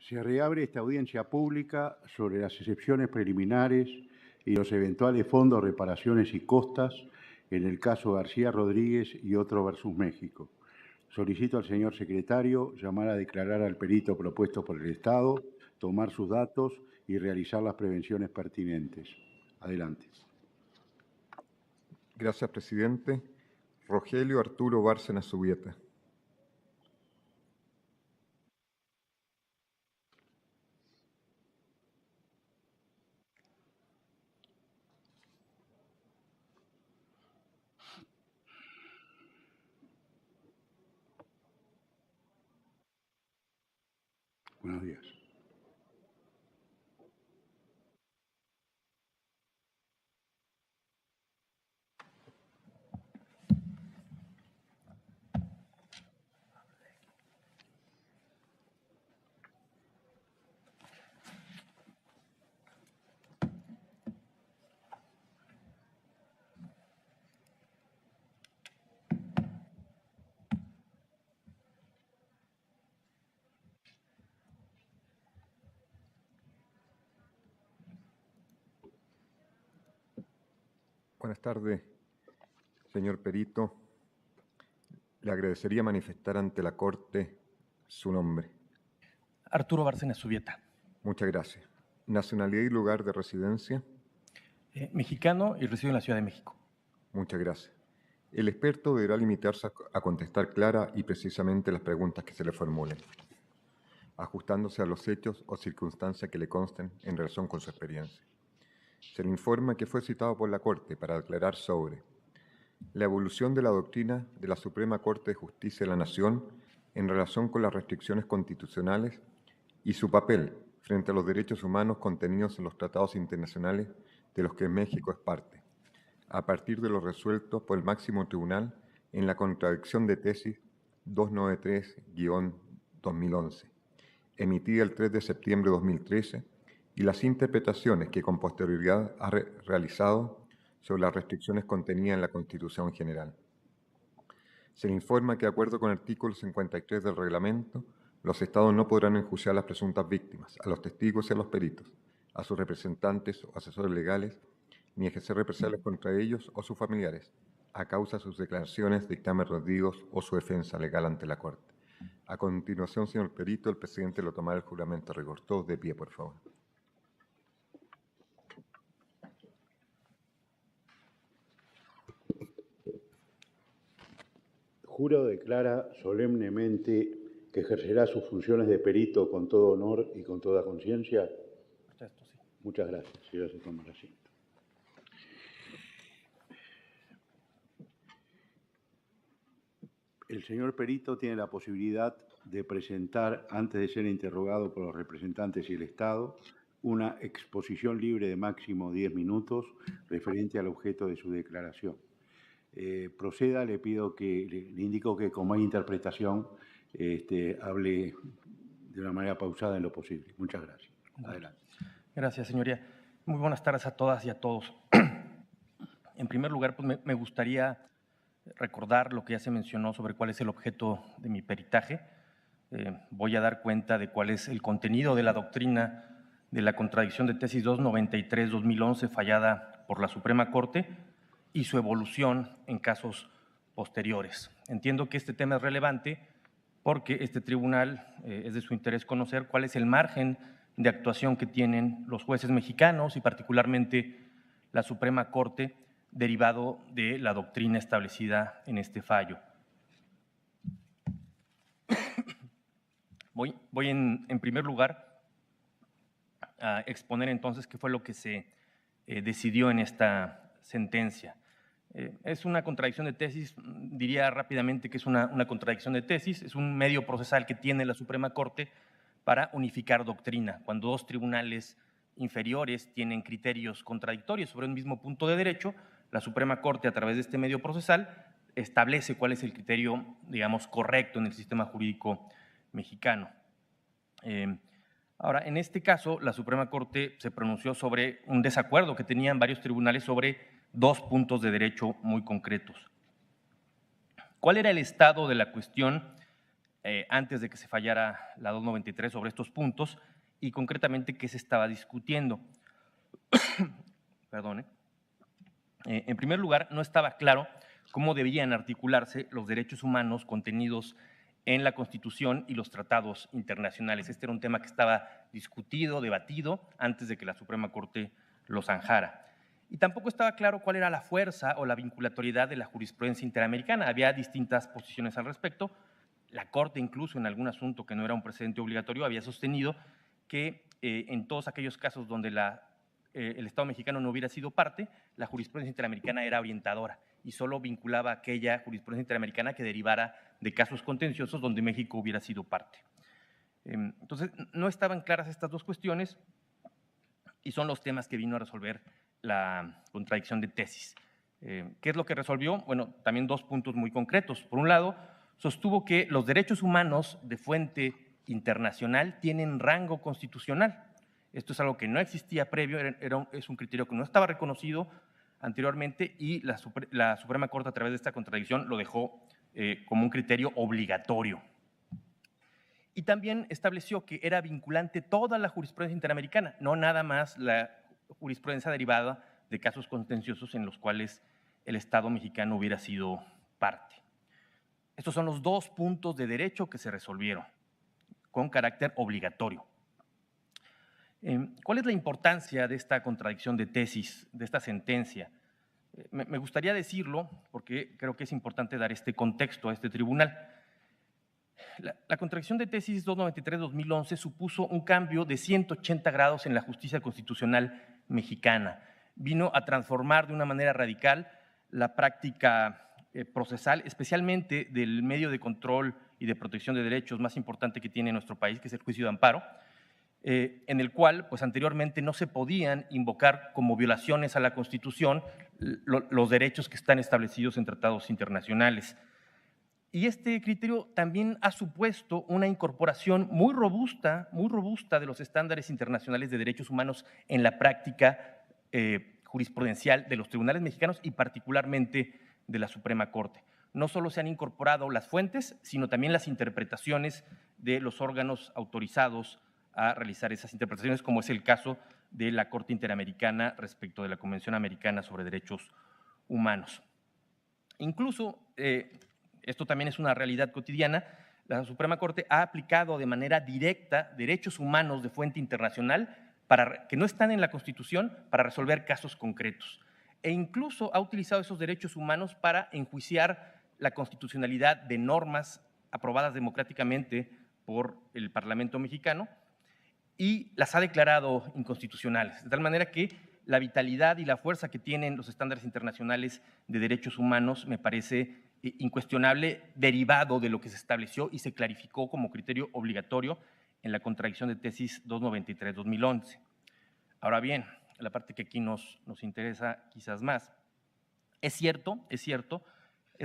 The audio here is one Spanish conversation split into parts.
Se reabre esta audiencia pública sobre las excepciones preliminares y los eventuales fondos, reparaciones y costas en el caso García Rodríguez y otro versus México. Solicito al señor secretario llamar a declarar al perito propuesto por el Estado, tomar sus datos y realizar las prevenciones pertinentes. Adelante. Gracias, presidente. Rogelio Arturo Bárcena Zubieta. Buenos días. Buenas tardes, señor perito. Le agradecería manifestar ante la Corte su nombre. Arturo Bárcena Zubieta. Muchas gracias. Nacionalidad y lugar de residencia. Mexicano y resido en la Ciudad de México. Muchas gracias. El experto deberá limitarse a contestar clara y precisamente las preguntas que se le formulen, ajustándose a los hechos o circunstancias que le consten en relación con su experiencia. Se le informa que fue citado por la Corte para declarar sobre la evolución de la doctrina de la Suprema Corte de Justicia de la Nación en relación con las restricciones constitucionales y su papel frente a los derechos humanos contenidos en los tratados internacionales de los que México es parte, a partir de lo resuelto por el máximo tribunal en la contradicción de tesis 293-2011, emitida el 3 de septiembre de 2013, y las interpretaciones que con posterioridad ha realizado sobre las restricciones contenidas en la Constitución General. Se le informa que, de acuerdo con el artículo 53 del reglamento, los Estados no podrán enjuiciar a las presuntas víctimas, a los testigos y a los peritos, a sus representantes o asesores legales, ni ejercer represalias contra ellos o sus familiares, a causa de sus declaraciones, dictámenes rendidos o su defensa legal ante la Corte. A continuación, señor perito, el presidente lo tomará el juramento a rigor. Todos de pie, por favor. Juro declara solemnemente que ejercerá sus funciones de perito con todo honor y con toda conciencia. Muchas gracias. Señora, se toma el asiento. El señor perito tiene la posibilidad de presentar, antes de ser interrogado por los representantes y el Estado, una exposición libre de máximo 10 minutos referente al objeto de su declaración. Proceda, le pido que, le indico que como hay interpretación, hable de una manera pausada en lo posible. Muchas gracias. Adelante. Gracias, señoría. Muy buenas tardes a todas y a todos. En primer lugar, pues me gustaría recordar lo que ya se mencionó sobre cuál es el objeto de mi peritaje. Voy a dar cuenta de cuál es el contenido de la doctrina de la contradicción de tesis 293-2011 fallada por la Suprema Corte y su evolución en casos posteriores. Entiendo que este tema es relevante porque este tribunal es de su interés conocer cuál es el margen de actuación que tienen los jueces mexicanos y particularmente la Suprema Corte derivado de la doctrina establecida en este fallo. Voy en primer lugar a exponer entonces qué fue lo que se decidió en esta sentencia. Es una contradicción de tesis, diría rápidamente que es una contradicción de tesis, es un medio procesal que tiene la Suprema Corte para unificar doctrina. Cuando dos tribunales inferiores tienen criterios contradictorios sobre un mismo punto de derecho, la Suprema Corte, a través de este medio procesal, establece cuál es el criterio, digamos, correcto en el sistema jurídico mexicano. Ahora, en este caso, la Suprema Corte se pronunció sobre un desacuerdo que tenían varios tribunales sobre dos puntos de derecho muy concretos. ¿Cuál era el estado de la cuestión antes de que se fallara la 293 sobre estos puntos y concretamente qué se estaba discutiendo. Perdón. En primer lugar, no estaba claro cómo debían articularse los derechos humanos contenidos en la Constitución y los tratados internacionales. Este era un tema que estaba discutido, debatido, antes de que la Suprema Corte lo zanjara. Y tampoco estaba claro cuál era la fuerza o la vinculatoriedad de la jurisprudencia interamericana. Había distintas posiciones al respecto. La Corte, incluso en algún asunto que no era un precedente obligatorio, había sostenido que en todos aquellos casos donde el Estado mexicano no hubiera sido parte, la jurisprudencia interamericana era orientadora y solo vinculaba aquella jurisprudencia interamericana que derivara de casos contenciosos donde México hubiera sido parte. Entonces, no estaban claras estas dos cuestiones y son los temas que vino a resolver la contradicción de tesis. ¿Qué es lo que resolvió? Bueno, también dos puntos muy concretos. Por un lado, sostuvo que los derechos humanos de fuente internacional tienen rango constitucional. Esto es algo que no existía previo, es un criterio que no estaba reconocido anteriormente y la Suprema Corte a través de esta contradicción lo dejó como un criterio obligatorio. Y también estableció que era vinculante toda la jurisprudencia interamericana, no nada más la jurisprudencia derivada de casos contenciosos en los cuales el Estado mexicano hubiera sido parte. Estos son los dos puntos de derecho que se resolvieron con carácter obligatorio. ¿Cuál es la importancia de esta contradicción de tesis, de esta sentencia? Me gustaría decirlo porque creo que es importante dar este contexto a este tribunal. La contradicción de tesis 293-2011 supuso un cambio de 180 grados en la justicia constitucional mexicana. Vino a transformar de una manera radical la práctica procesal, especialmente del medio de control y de protección de derechos más importante que tiene nuestro país, que es el juicio de amparo, en el cual pues, anteriormente no se podían invocar como violaciones a la Constitución los derechos que están establecidos en tratados internacionales. Y este criterio también ha supuesto una incorporación muy robusta de los estándares internacionales de derechos humanos en la práctica jurisprudencial de los tribunales mexicanos y particularmente de la Suprema Corte. No solo se han incorporado las fuentes, sino también las interpretaciones de los órganos autorizados a realizar esas interpretaciones, como es el caso de la Corte Interamericana respecto de la Convención Americana sobre Derechos Humanos. Incluso, esto también es una realidad cotidiana, la Suprema Corte ha aplicado de manera directa derechos humanos de fuente internacional que no están en la Constitución para resolver casos concretos. E incluso ha utilizado esos derechos humanos para enjuiciar la constitucionalidad de normas aprobadas democráticamente por el Parlamento mexicano y las ha declarado inconstitucionales, de tal manera que la vitalidad y la fuerza que tienen los estándares internacionales de derechos humanos me parece incuestionable, derivado de lo que se estableció y se clarificó como criterio obligatorio en la contradicción de tesis 293-2011. Ahora bien, la parte que aquí nos interesa quizás más, es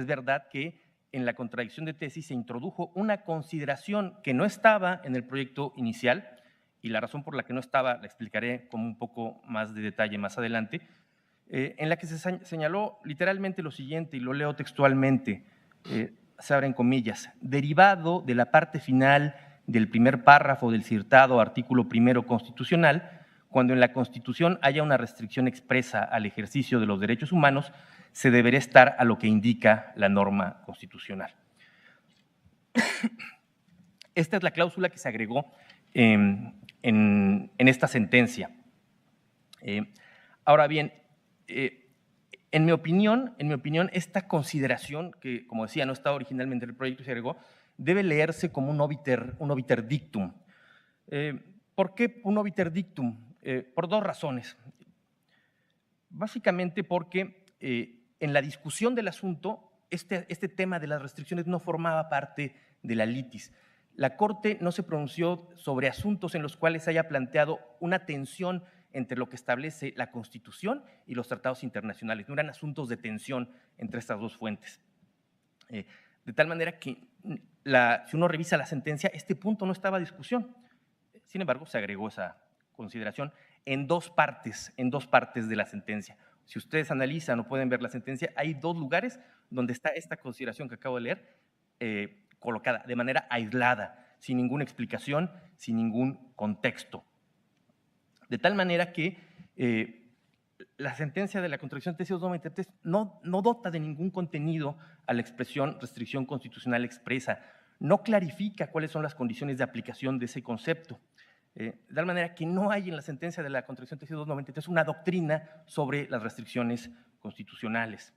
verdad que en la contradicción de tesis se introdujo una consideración que no estaba en el proyecto inicial, y la razón por la que no estaba la explicaré con un poco más de detalle más adelante, en la que se señaló literalmente lo siguiente, y lo leo textualmente, se abren comillas, derivado de la parte final del primer párrafo del citado artículo primero constitucional, cuando en la Constitución haya una restricción expresa al ejercicio de los derechos humanos, se deberá estar a lo que indica la norma constitucional. Esta es la cláusula que se agregó en esta sentencia. Ahora bien, en mi opinión, esta consideración, que como decía no estaba originalmente en el proyecto y se agregó, debe leerse como un obiter dictum. ¿Por qué un obiter dictum? Por dos razones. Básicamente porque en la discusión del asunto, este tema de las restricciones no formaba parte de la litis. La Corte no se pronunció sobre asuntos en los cuales se haya planteado una tensión entre lo que establece la Constitución y los tratados internacionales. No eran asuntos de tensión entre estas dos fuentes. De tal manera que si uno revisa la sentencia, este punto no estaba a discusión. Sin embargo, se agregó esa consideración en dos partes de la sentencia. Si ustedes analizan o pueden ver la sentencia, hay dos lugares donde está esta consideración que acabo de leer, colocada de manera aislada, sin ninguna explicación, sin ningún contexto. De tal manera que la sentencia de la contradicción tesis 293 no dota de ningún contenido a la expresión restricción constitucional expresa, no clarifica cuáles son las condiciones de aplicación de ese concepto. De tal manera que no hay en la sentencia de la contradicción tesis 293 una doctrina sobre las restricciones constitucionales.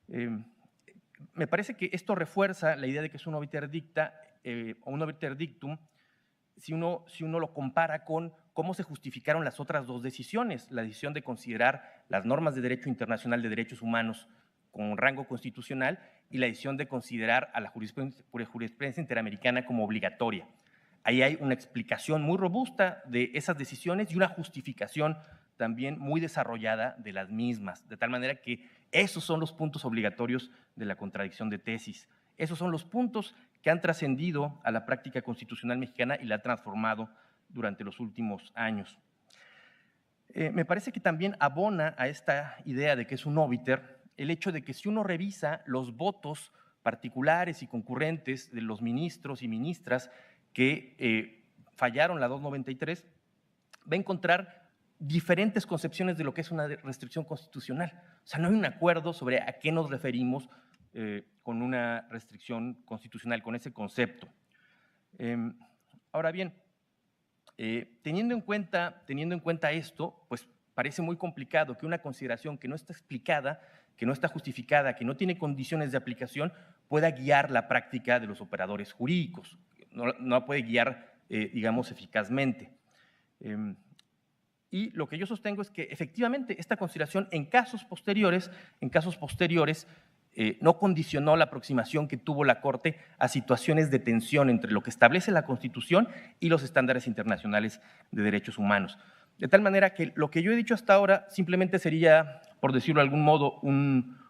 Me parece que esto refuerza la idea de que es un obiter dicta o un obiter dictum si uno lo compara con cómo se justificaron las otras dos decisiones, la decisión de considerar las normas de derecho internacional de derechos humanos con rango constitucional y la decisión de considerar a la jurisprudencia interamericana como obligatoria. Ahí hay una explicación muy robusta de esas decisiones y una justificación también muy desarrollada de las mismas, de tal manera que esos son los puntos obligatorios de la contradicción de tesis. Esos son los puntos que han trascendido a la práctica constitucional mexicana y la han transformado durante los últimos años. Me parece que también abona a esta idea de que es un obiter el hecho de que si uno revisa los votos particulares y concurrentes de los ministros y ministras que fallaron la 293, va a encontrar diferentes concepciones de lo que es una restricción constitucional. O sea, no hay un acuerdo sobre a qué nos referimos con una restricción constitucional, con ese concepto. Ahora bien, teniendo en cuenta esto, pues parece muy complicado que una consideración que no está explicada, que no está justificada, que no tiene condiciones de aplicación, pueda guiar la práctica de los operadores jurídicos. No la puede guiar, digamos, eficazmente. Y lo que yo sostengo es que efectivamente esta consideración en casos posteriores no condicionó la aproximación que tuvo la Corte a situaciones de tensión entre lo que establece la Constitución y los estándares internacionales de derechos humanos. De tal manera que lo que yo he dicho hasta ahora simplemente sería, por decirlo de algún modo,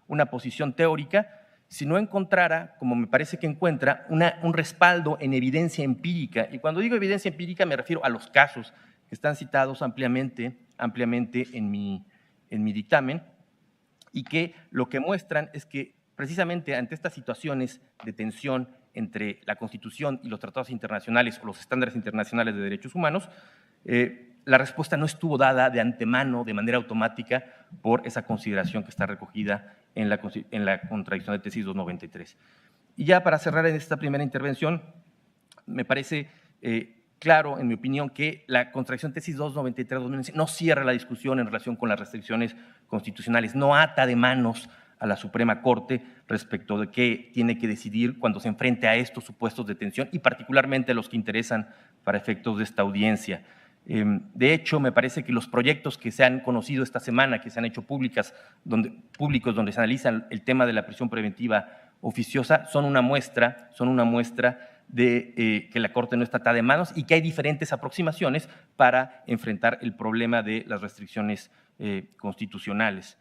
una posición teórica, si no encontrara, como me parece que encuentra, un respaldo en evidencia empírica. Y cuando digo evidencia empírica me refiero a los casos que están citados ampliamente en mi dictamen, y que lo que muestran es que precisamente ante estas situaciones de tensión entre la Constitución y los tratados internacionales o los estándares internacionales de derechos humanos, la respuesta no estuvo dada de antemano, de manera automática, por esa consideración que está recogida en la contradicción de tesis 293. Y ya para cerrar en esta primera intervención, me parece claro, en mi opinión, que la contradicción tesis 293 no cierra la discusión en relación con las restricciones constitucionales, no ata de manos a la Suprema Corte respecto de qué tiene que decidir cuando se enfrente a estos supuestos de tensión y particularmente a los que interesan para efectos de esta audiencia. De hecho, me parece que los proyectos que se han conocido esta semana, que se han hecho públicos, donde se analiza el tema de la prisión preventiva oficiosa, son una muestra de que la Corte no está atada de manos y que hay diferentes aproximaciones para enfrentar el problema de las restricciones constitucionales.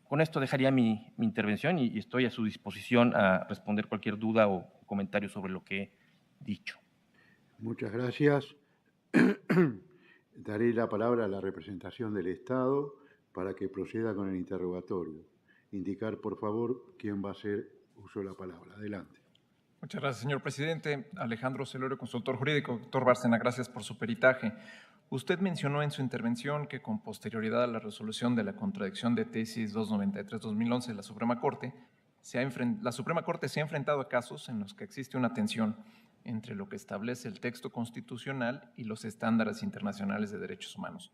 Con esto dejaría mi intervención y estoy a su disposición a responder cualquier duda o comentario sobre lo que he dicho. Muchas gracias. Daré la palabra a la representación del Estado para que proceda con el interrogatorio. Indicar, por favor, quién va a hacer uso de la palabra. Adelante. Muchas gracias, señor presidente. Alejandro Celorio, consultor jurídico. Doctor Bárcena, gracias por su peritaje. Usted mencionó en su intervención que con posterioridad a la resolución de la contradicción de tesis 293-2011 de la Suprema Corte, la Suprema Corte se ha enfrentado a casos en los que existe una tensión entre lo que establece el texto constitucional y los estándares internacionales de derechos humanos.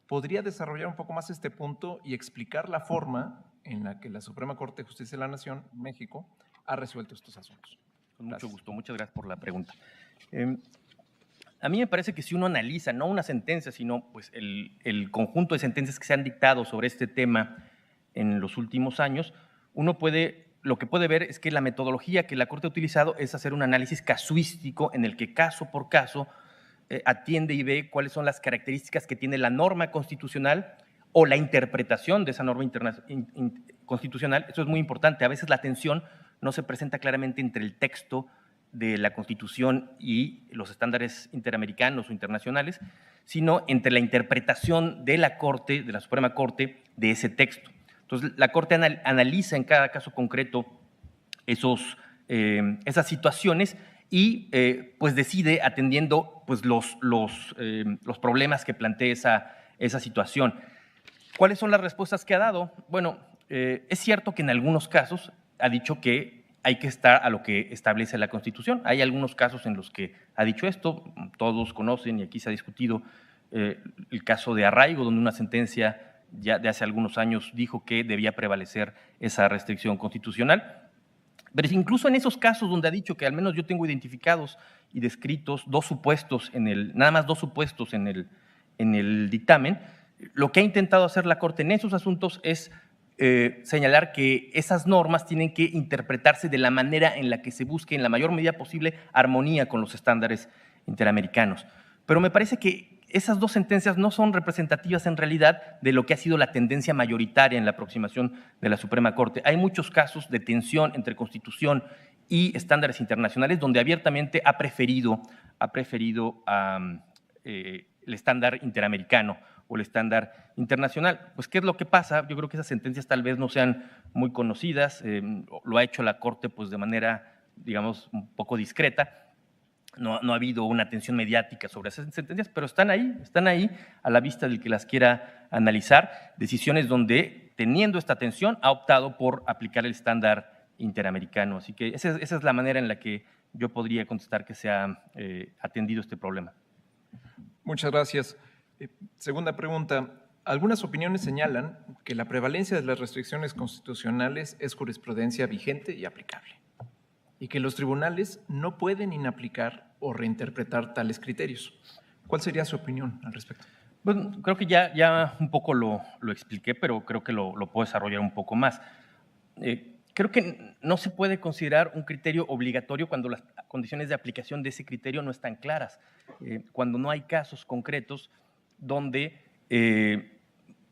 ¿Podría desarrollar un poco más este punto y explicar la forma en la que la Suprema Corte de Justicia de la Nación, México, ha resuelto estos asuntos? Con mucho gusto, muchas gracias por la pregunta. A mí me parece que si uno analiza, no una sentencia, sino pues el conjunto de sentencias que se han dictado sobre este tema en los últimos años, lo que puede ver es que la metodología que la Corte ha utilizado es hacer un análisis casuístico en el que caso por caso atiende y ve cuáles son las características que tiene la norma constitucional o la interpretación de esa norma constitucional. Eso es muy importante. A veces la tensión no se presenta claramente entre el texto de la Constitución y los estándares interamericanos o internacionales, sino entre la interpretación de la Corte, de la Suprema Corte, de ese texto. Entonces, la Corte analiza en cada caso concreto esos esas situaciones y pues decide atendiendo pues, los problemas que plantea esa situación. ¿Cuáles son las respuestas que ha dado? Bueno, es cierto que en algunos casos ha dicho que hay que estar a lo que establece la Constitución. Hay algunos casos en los que ha dicho esto, todos conocen y aquí se ha discutido el caso de Arraigo, donde una sentencia ya de hace algunos años dijo que debía prevalecer esa restricción constitucional. Pero incluso en esos casos donde ha dicho que al menos yo tengo identificados y descritos nada más dos supuestos en el dictamen, lo que ha intentado hacer la Corte en esos asuntos es señalar que esas normas tienen que interpretarse de la manera en la que se busque en la mayor medida posible armonía con los estándares interamericanos. Pero me parece que esas dos sentencias no son representativas en realidad de lo que ha sido la tendencia mayoritaria en la aproximación de la Suprema Corte. Hay muchos casos de tensión entre Constitución y estándares internacionales donde abiertamente ha preferido el estándar interamericano o el estándar internacional. Pues, ¿qué es lo que pasa? Yo creo que esas sentencias tal vez no sean muy conocidas, lo ha hecho la Corte pues, de manera, digamos, un poco discreta. No ha habido una atención mediática sobre esas sentencias, pero están ahí a la vista del que las quiera analizar, decisiones donde, teniendo esta atención, ha optado por aplicar el estándar interamericano. Así que esa es la manera en la que yo podría contestar que se ha atendido este problema. Muchas gracias. Segunda pregunta. Algunas opiniones señalan que la prevalencia de las restricciones constitucionales es jurisprudencia vigente y aplicable, y que los tribunales no pueden inaplicar o reinterpretar tales criterios. ¿Cuál sería su opinión al respecto? Bueno, creo que ya un poco lo expliqué, pero creo que lo puedo desarrollar un poco más. Creo que no se puede considerar un criterio obligatorio cuando las condiciones de aplicación de ese criterio no están claras, cuando no hay casos concretos donde,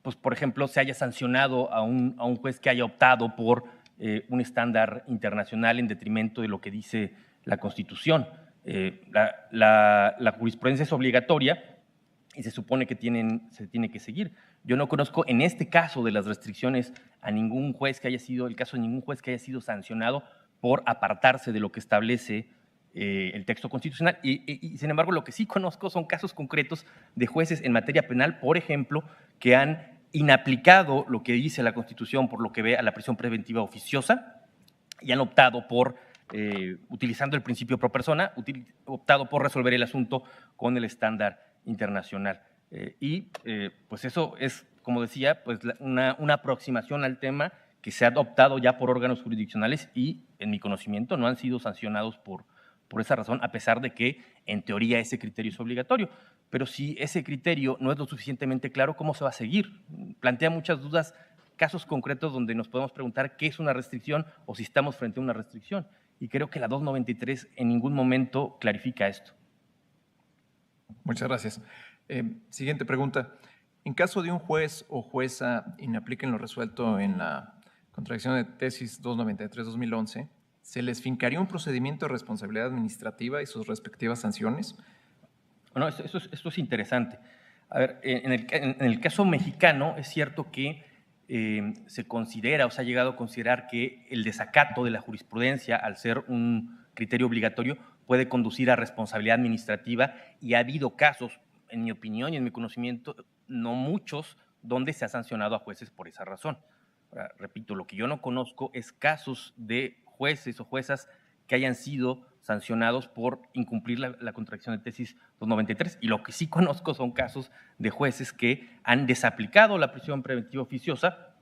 pues, por ejemplo, se haya sancionado a un juez que haya optado por un estándar internacional en detrimento de lo que dice la Constitución. La jurisprudencia es obligatoria y se supone que se tiene que seguir. Yo no conozco en este caso de las restricciones a ningún juez que haya sido, el caso de ningún juez que haya sido sancionado por apartarse de lo que establece el texto constitucional y sin embargo lo que sí conozco son casos concretos de jueces en materia penal, por ejemplo, que han inaplicado lo que dice la Constitución por lo que ve a la prisión preventiva oficiosa y han optado por, utilizando el principio pro persona, optado por resolver el asunto con el estándar internacional. Pues eso es, como decía, pues una aproximación al tema que se ha adoptado ya por órganos jurisdiccionales y, en mi conocimiento, no han sido sancionados por esa razón, a pesar de que, en teoría, ese criterio es obligatorio. Pero si ese criterio no es lo suficientemente claro, ¿cómo se va a seguir? Plantea muchas dudas, casos concretos donde nos podemos preguntar qué es una restricción o si estamos frente a una restricción. Y creo que la 293 en ningún momento clarifica esto. Muchas gracias. Siguiente pregunta. En caso de un juez o jueza inapliquen lo resuelto en la contradicción de tesis 293-2011, ¿se les fincaría un procedimiento de responsabilidad administrativa y sus respectivas sanciones? Bueno, esto es interesante. A ver, en el caso mexicano es cierto que se considera o se ha llegado a considerar que el desacato de la jurisprudencia, al ser un criterio obligatorio, puede conducir a responsabilidad administrativa y ha habido casos, en mi opinión y en mi conocimiento, no muchos, donde se ha sancionado a jueces por esa razón. Ahora, repito, lo que yo no conozco es casos de jueces o juezas que hayan sido sancionados por incumplir la contradicción de tesis 293. Y lo que sí conozco son casos de jueces que han desaplicado la prisión preventiva oficiosa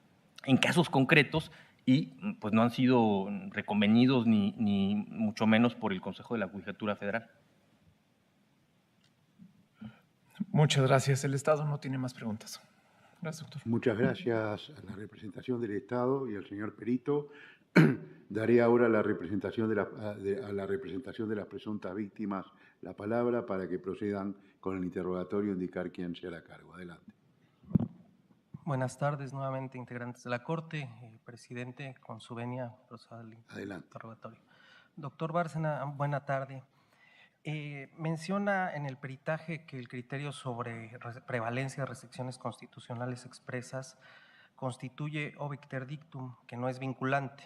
en casos concretos y pues no han sido reconvenidos ni mucho menos por el Consejo de la Judicatura Federal. Muchas gracias. El Estado no tiene más preguntas. Gracias, doctor. Muchas gracias a la representación del Estado y al señor perito. Daré ahora a la representación de las presuntas víctimas la palabra para que procedan con el interrogatorio e indicar quién se hará cargo. Adelante. Buenas tardes, nuevamente integrantes de la Corte, presidente, con su venia, proceda al interrogatorio. Doctor Bárcena, buena tarde. Menciona en el peritaje que el criterio sobre prevalencia de restricciones constitucionales expresas constituye obiter dictum, que no es vinculante.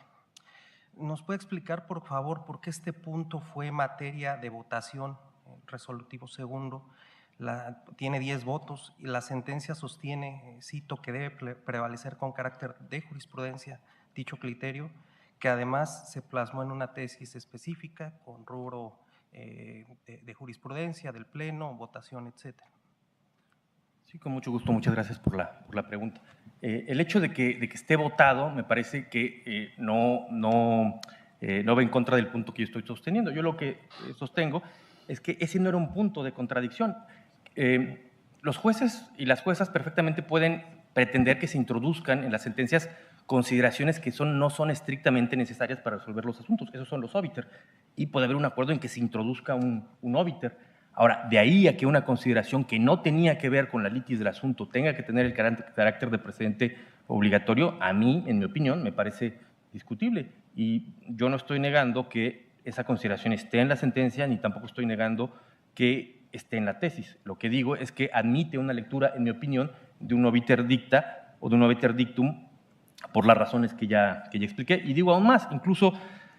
¿Nos puede explicar, por favor, por qué este punto fue materia de votación? Resolutivo segundo, tiene 10 votos y la sentencia sostiene, cito, que debe prevalecer con carácter de jurisprudencia dicho criterio, que además se plasmó en una tesis específica con rubro de jurisprudencia, del Pleno, votación, etcétera. Sí, con mucho gusto. Muchas gracias por la pregunta. El hecho de que esté votado me parece que no va en contra del punto que yo estoy sosteniendo. Yo lo que sostengo es que ese no era un punto de contradicción. Los jueces y las juezas perfectamente pueden pretender que se introduzcan en las sentencias consideraciones que no son estrictamente necesarias para resolver los asuntos. Esos son los óbiter. Y puede haber un acuerdo en que se introduzca un óbiter. Ahora, de ahí a que una consideración que no tenía que ver con la litis del asunto tenga que tener el carácter de precedente obligatorio, a mí, en mi opinión, me parece discutible. Y yo no estoy negando que esa consideración esté en la sentencia, ni tampoco estoy negando que esté en la tesis. Lo que digo es que admite una lectura, en mi opinión, de un obiter dicta o de un obiter dictum por las razones que ya expliqué. Y digo aún más, incluso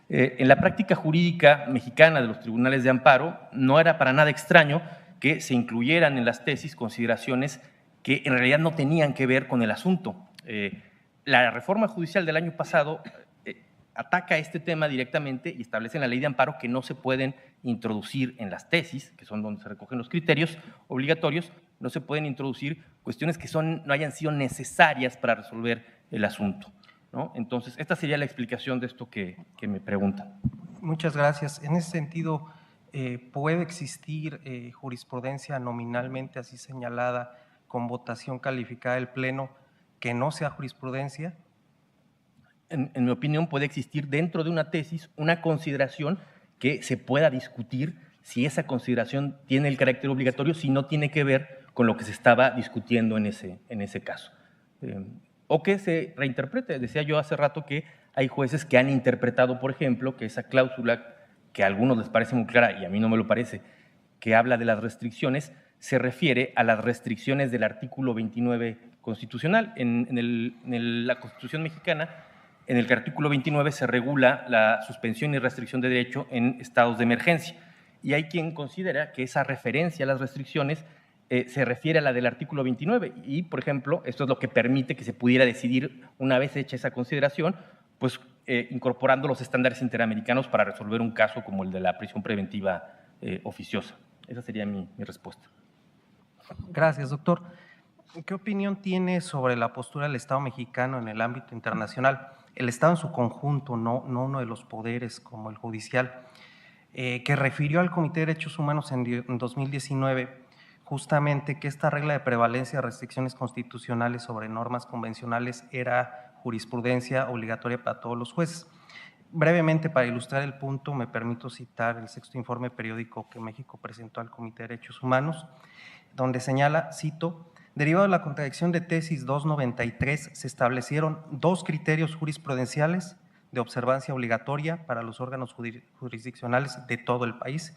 en la práctica jurídica mexicana de los tribunales de amparo no era para nada extraño que se incluyeran en las tesis consideraciones que en realidad no tenían que ver con el asunto. La reforma judicial del año pasado ataca este tema directamente y establece en la ley de amparo que no se pueden introducir en las tesis, que son donde se recogen los criterios obligatorios, no se pueden introducir cuestiones que no hayan sido necesarias para resolver el asunto, ¿no? Entonces, esta sería la explicación de esto que me preguntan. Muchas gracias. En ese sentido, ¿puede existir jurisprudencia nominalmente así señalada con votación calificada del Pleno que no sea jurisprudencia? En mi opinión, puede existir dentro de una tesis una consideración que se pueda discutir si esa consideración tiene el carácter obligatorio, si no tiene que ver con lo que se estaba discutiendo en ese caso. O que se reinterprete. Decía yo hace rato que hay jueces que han interpretado, por ejemplo, que esa cláusula, que a algunos les parece muy clara y a mí no me lo parece, que habla de las restricciones, se refiere a las restricciones del artículo 29 constitucional. En la Constitución mexicana, en el artículo 29 se regula la suspensión y restricción de derecho en estados de emergencia. Y hay quien considera que esa referencia a las restricciones se refiere a la del artículo 29 y, por ejemplo, esto es lo que permite que se pudiera decidir, una vez hecha esa consideración, pues incorporando los estándares interamericanos para resolver un caso como el de la prisión preventiva oficiosa. Esa sería mi respuesta. Gracias, doctor. ¿Qué opinión tiene sobre la postura del Estado mexicano en el ámbito internacional? El Estado en su conjunto, no uno de los poderes como el judicial, que refirió al Comité de Derechos Humanos en 2019 justamente que esta regla de prevalencia de restricciones constitucionales sobre normas convencionales era jurisprudencia obligatoria para todos los jueces. Brevemente, para ilustrar el punto, me permito citar el 6º informe periódico que México presentó al Comité de Derechos Humanos, donde señala, cito, derivado de la contradicción de tesis 293, se establecieron 2 criterios jurisprudenciales de observancia obligatoria para los órganos jurisdiccionales de todo el país.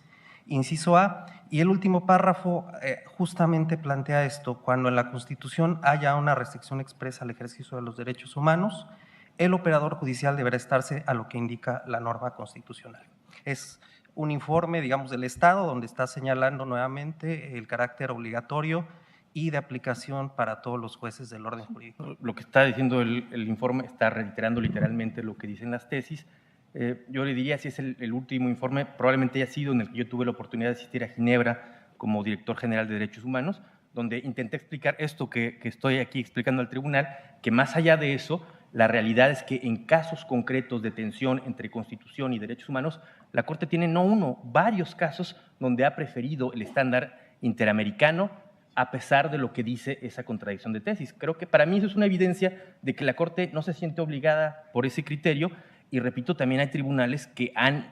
Inciso A, y el último párrafo justamente plantea esto: cuando en la Constitución haya una restricción expresa al ejercicio de los derechos humanos, el operador judicial deberá estarse a lo que indica la norma constitucional. Es un informe, digamos, del Estado donde está señalando nuevamente el carácter obligatorio y de aplicación para todos los jueces del orden jurídico. Lo que está diciendo el informe está reiterando literalmente lo que dicen las tesis. Yo le diría, si es el último informe, probablemente haya sido en el que yo tuve la oportunidad de asistir a Ginebra como director general de Derechos Humanos, donde intenté explicar esto que estoy aquí explicando al tribunal, que más allá de eso, la realidad es que en casos concretos de tensión entre Constitución y derechos humanos, la Corte tiene no uno, varios casos donde ha preferido el estándar interamericano a pesar de lo que dice esa contradicción de tesis. Creo que para mí eso es una evidencia de que la Corte no se siente obligada por ese criterio y, repito, también hay tribunales que han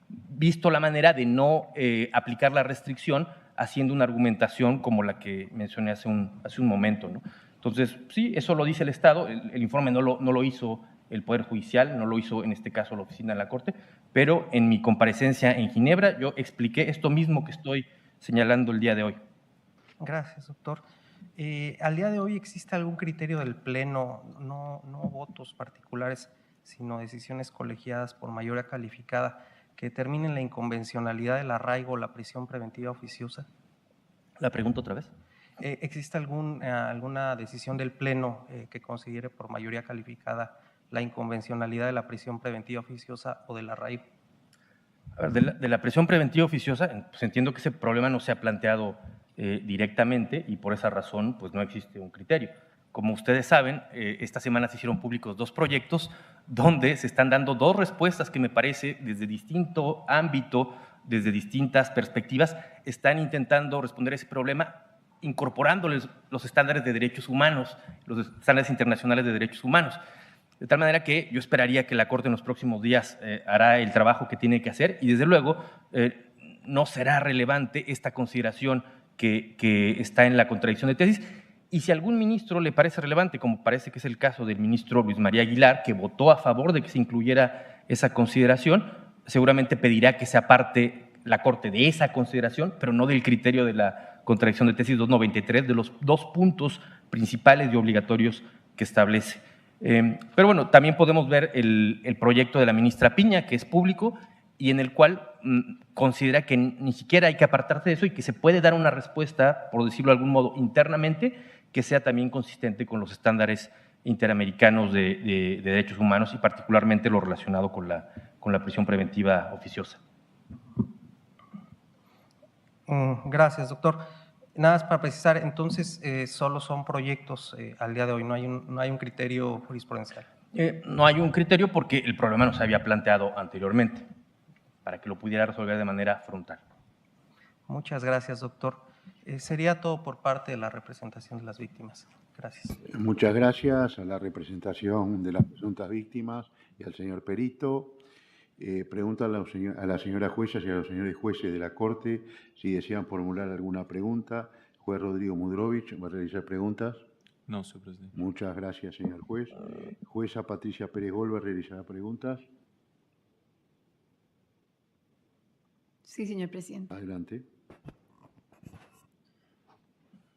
visto la manera de no aplicar la restricción haciendo una argumentación como la que mencioné hace un momento, ¿no? Entonces, sí, eso lo dice el Estado, el informe no lo hizo el Poder Judicial, no lo hizo en este caso la Oficina de la Corte, pero en mi comparecencia en Ginebra yo expliqué esto mismo que estoy señalando el día de hoy. Gracias, doctor. ¿Al día de hoy existe algún criterio del Pleno, no votos particulares, sino decisiones colegiadas por mayoría calificada que determinen la inconvencionalidad del arraigo o la prisión preventiva oficiosa? ¿La pregunta otra vez? ¿Existe alguna decisión del Pleno que considere por mayoría calificada la inconvencionalidad de la prisión preventiva oficiosa o del arraigo? A ver, de la prisión preventiva oficiosa, pues entiendo que ese problema no se ha planteado directamente y por esa razón pues no existe un criterio. Como ustedes saben, esta semana se hicieron públicos 2 proyectos donde se están dando 2 respuestas que me parece desde distinto ámbito, desde distintas perspectivas, están intentando responder a ese problema incorporándoles los estándares de derechos humanos, los estándares internacionales de derechos humanos. De tal manera que yo esperaría que la Corte en los próximos días hará el trabajo que tiene que hacer y desde luego no será relevante esta consideración que está en la contradicción de tesis. Y si a algún ministro le parece relevante, como parece que es el caso del ministro Luis María Aguilar, que votó a favor de que se incluyera esa consideración, seguramente pedirá que se aparte la Corte de esa consideración, pero no del criterio de la contradicción de tesis 293, de los 2 puntos principales y obligatorios que establece. Pero bueno, también podemos ver el proyecto de la ministra Piña, que es público y en el cual considera que ni siquiera hay que apartarse de eso y que se puede dar una respuesta, por decirlo de algún modo, internamente, que sea también consistente con los estándares interamericanos de derechos humanos y particularmente lo relacionado con la prisión preventiva oficiosa. Gracias, doctor. Nada más para precisar, entonces solo son proyectos al día de hoy, no hay un criterio jurisprudencial. No hay un criterio porque el problema no se había planteado anteriormente, para que lo pudiera resolver de manera frontal. Muchas gracias, doctor. Sería todo por parte de la representación de las víctimas. Gracias. Muchas gracias a la representación de las presuntas víctimas y al señor perito. Pregunta a la señora jueza y a los señores jueces de la Corte si desean formular alguna pregunta. Juez Rodrigo Mudrovich, ¿va a realizar preguntas? No, señor presidente. Muchas gracias, señor juez. Jueza Patricia Pérez Golver, ¿realizará preguntas? Sí, señor presidente. Adelante.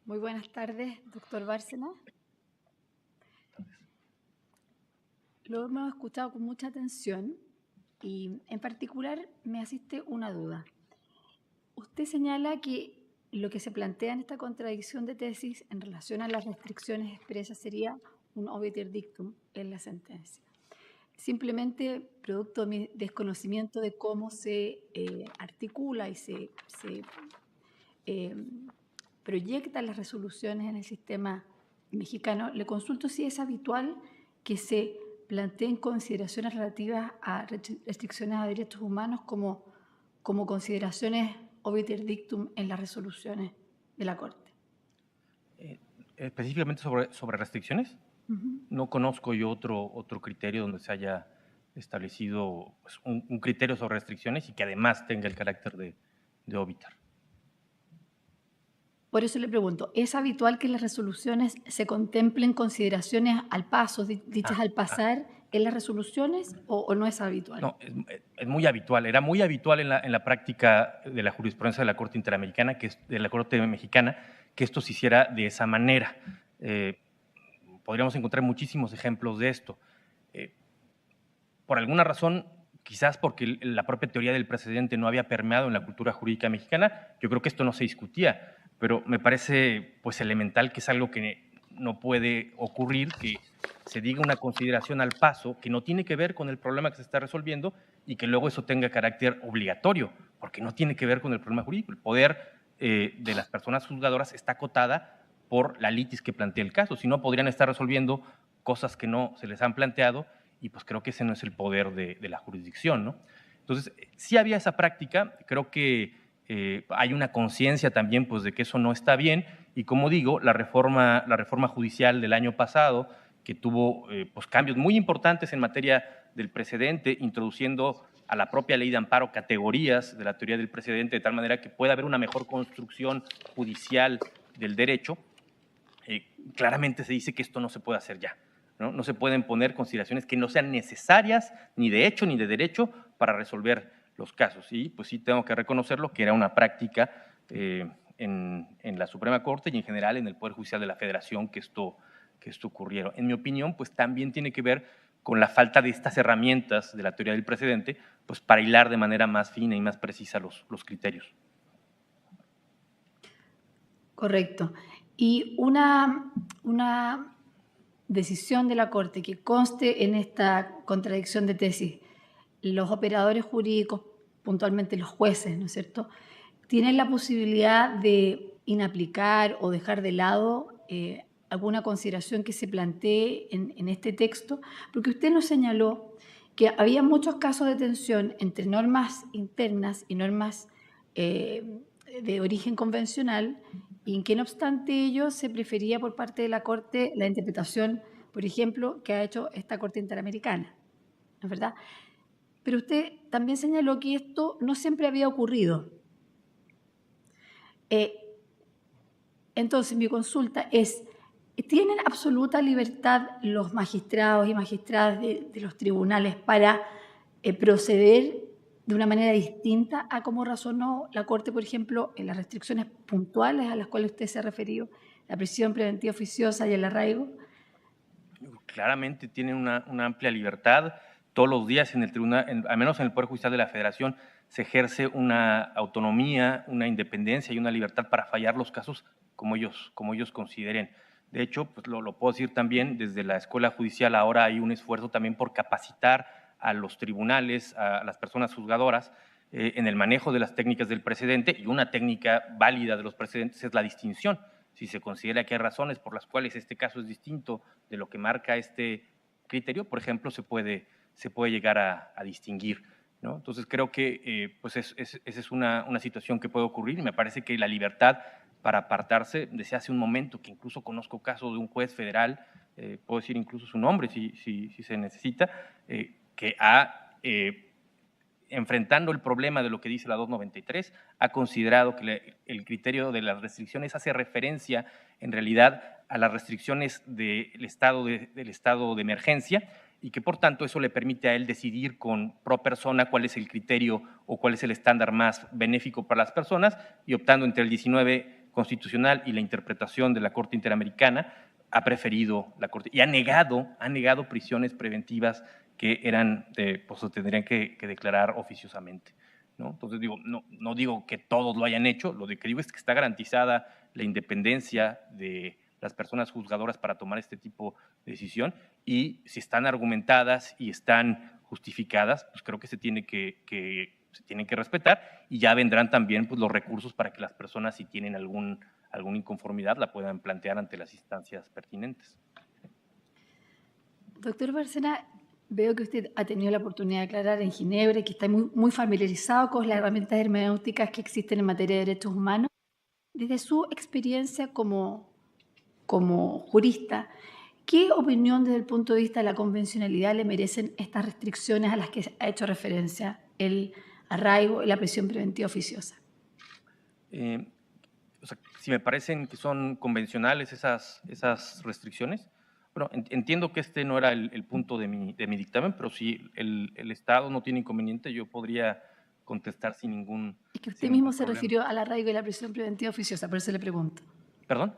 Muy buenas tardes, doctor Bárcena. Lo hemos escuchado con mucha atención y en particular me asiste una duda. Usted señala que lo que se plantea en esta contradicción de tesis en relación a las restricciones expresas sería un obiter dictum en la sentencia. Simplemente producto de mi desconocimiento de cómo se articula y se proyectan las resoluciones en el sistema mexicano, le consulto si es habitual que se planteen consideraciones relativas a restricciones a derechos humanos como consideraciones obiter dictum en las resoluciones de la Corte. Específicamente sobre restricciones, no conozco yo otro criterio donde se haya establecido pues, un criterio sobre restricciones y que además tenga el carácter de obiter. Por eso le pregunto, ¿es habitual que en las resoluciones se contemplen consideraciones al paso, dichas al pasar en las resoluciones o no es habitual? No, es muy habitual. Era muy habitual en la práctica de la jurisprudencia de la Corte Interamericana, de la Corte Mexicana, que esto se hiciera de esa manera. Podríamos encontrar muchísimos ejemplos de esto. Por alguna razón, quizás porque la propia teoría del precedente no había permeado en la cultura jurídica mexicana, yo creo que esto no se discutía, pero me parece pues, elemental que es algo que no puede ocurrir, que se diga una consideración al paso que no tiene que ver con el problema que se está resolviendo y que luego eso tenga carácter obligatorio, porque no tiene que ver con el problema jurídico. El poder de las personas juzgadoras está acotada por la litis que plantea el caso, si no podrían estar resolviendo cosas que no se les han planteado y pues creo que ese no es el poder de la jurisdicción, ¿no? Entonces, sí había esa práctica, creo que hay una conciencia también pues, de que eso no está bien y como digo, la reforma judicial del año pasado que tuvo pues, cambios muy importantes en materia del precedente, introduciendo a la propia ley de amparo categorías de la teoría del precedente, de tal manera que pueda haber una mejor construcción judicial del derecho, claramente se dice que esto no se puede hacer ya. No se pueden poner consideraciones que no sean necesarias ni de hecho ni de derecho para resolver los casos. Y pues sí tengo que reconocerlo que era una práctica en la Suprema Corte y en general en el Poder Judicial de la Federación que esto ocurriera. En mi opinión, pues también tiene que ver con la falta de estas herramientas de la teoría del precedente, pues para hilar de manera más fina y más precisa los criterios. Correcto. Y una decisión de la Corte que conste en esta contradicción de tesis, los operadores jurídicos, puntualmente los jueces, ¿no es cierto?, tienen la posibilidad de inaplicar o dejar de lado alguna consideración que se plantee en este texto, porque usted nos señaló que había muchos casos de tensión entre normas internas y normas de origen convencional, y en que no obstante ello se prefería por parte de la Corte la interpretación, por ejemplo, que ha hecho esta Corte Interamericana, ¿no es verdad? Pero usted también señaló que esto no siempre había ocurrido. Entonces, mi consulta es, ¿tienen absoluta libertad los magistrados y magistradas de los tribunales para proceder de una manera distinta a cómo razonó la Corte, por ejemplo, en las restricciones puntuales a las cuales usted se ha referido, la prisión preventiva oficiosa y el arraigo? Claramente tienen una amplia libertad. Todos los días en el tribunal, al menos en el Poder Judicial de la Federación, se ejerce una autonomía, una independencia y una libertad para fallar los casos como ellos consideren. De hecho, pues lo puedo decir también, desde la Escuela Judicial ahora hay un esfuerzo también por capacitar a los tribunales, a las personas juzgadoras, en el manejo de las técnicas del precedente, y una técnica válida de los precedentes es la distinción. Si se considera que hay razones por las cuales este caso es distinto de lo que marca este criterio, por ejemplo, se puede llegar a distinguir, ¿no? Entonces creo que pues esa es una situación que puede ocurrir, y me parece que la libertad para apartarse, decía hace un momento que incluso conozco casos de un juez federal, puedo decir incluso su nombre si se necesita, que enfrentando el problema de lo que dice la 293, ha considerado que el criterio de las restricciones hace referencia en realidad a las restricciones del estado de emergencia, y que por tanto eso le permite a él decidir con pro persona cuál es el criterio o cuál es el estándar más benéfico para las personas, y optando entre el 19 constitucional y la interpretación de la Corte Interamericana, ha preferido la Corte y ha negado prisiones preventivas que pues se tendrían que declarar oficiosamente, ¿no? Entonces no digo que todos lo hayan hecho, lo que digo es que está garantizada la independencia de las personas juzgadoras para tomar este tipo de decisión, y si están argumentadas y están justificadas, pues creo que se tienen que respetar, y ya vendrán también pues los recursos para que las personas, si tienen alguna inconformidad, la puedan plantear ante las instancias pertinentes. Doctor Bárcena, veo que usted ha tenido la oportunidad de aclarar en Ginebra y que está muy familiarizado con las herramientas hermenéuticas que existen en materia de derechos humanos. Desde su experiencia como jurista, ¿qué opinión desde el punto de vista de la convencionalidad le merecen estas restricciones a las que ha hecho referencia, el arraigo y la prisión preventiva oficiosa? Si me parecen que son convencionales esas restricciones, bueno, entiendo que este no era el punto de mi dictamen, pero si el Estado no tiene inconveniente, yo podría contestar sin ningún problema. Y que usted mismo se refirió al arraigo y la prisión preventiva oficiosa, por eso le pregunto. ¿Perdón?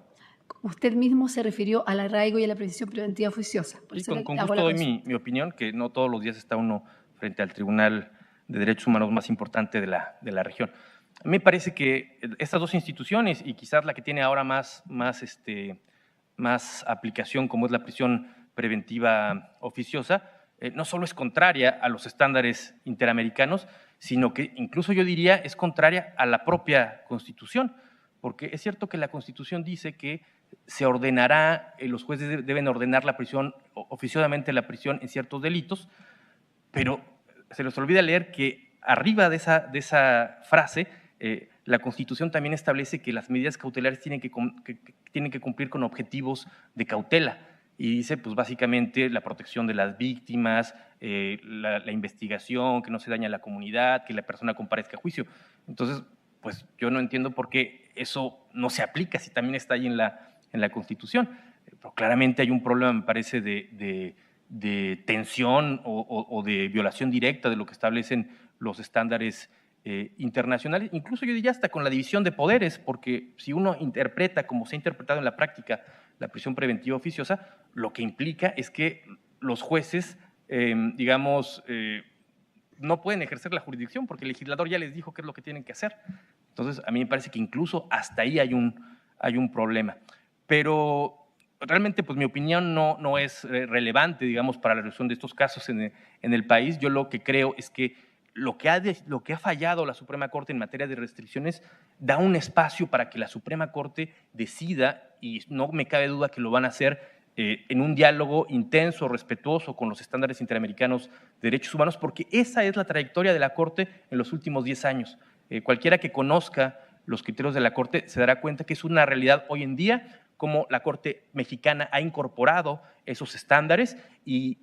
Usted mismo se refirió al arraigo y a la prisión preventiva oficiosa. Por eso con gusto doy mi opinión, que no todos los días está uno frente al Tribunal de Derechos Humanos más importante de la región. A mí me parece que estas dos instituciones, y quizás la que tiene ahora más aplicación, como es la prisión preventiva oficiosa, no solo es contraria a los estándares interamericanos, sino que incluso yo diría es contraria a la propia Constitución, porque es cierto que la Constitución dice que se ordenará, los jueces deben ordenar la prisión, oficiosamente la prisión en ciertos delitos, pero se les olvida leer que arriba de esa frase, la Constitución también establece que las medidas cautelares tienen que cumplir con objetivos de cautela, y dice pues básicamente la protección de las víctimas, la investigación, que no se dañe a la comunidad, que la persona comparezca a juicio. Entonces, pues yo no entiendo por qué eso no se aplica si también está ahí en la Constitución. Pero claramente hay un problema, me parece, de tensión o de violación directa de lo que establecen los estándares internacionales, incluso yo diría hasta con la división de poderes, porque si uno interpreta, como se ha interpretado en la práctica, la prisión preventiva oficiosa, lo que implica es que los jueces no pueden ejercer la jurisdicción porque el legislador ya les dijo qué es lo que tienen que hacer. Entonces, a mí me parece que incluso hasta ahí hay un problema. Pero realmente, pues mi opinión no es relevante, digamos, para la resolución de estos casos en el país. Yo lo que creo es que lo que ha fallado la Suprema Corte en materia de restricciones da un espacio para que la Suprema Corte decida, y no me cabe duda que lo van a hacer en un diálogo intenso, respetuoso con los estándares interamericanos de derechos humanos, porque esa es la trayectoria de la Corte en los últimos 10 años. Cualquiera que conozca los criterios de la Corte se dará cuenta que es una realidad hoy en día, como la Corte mexicana ha incorporado esos estándares y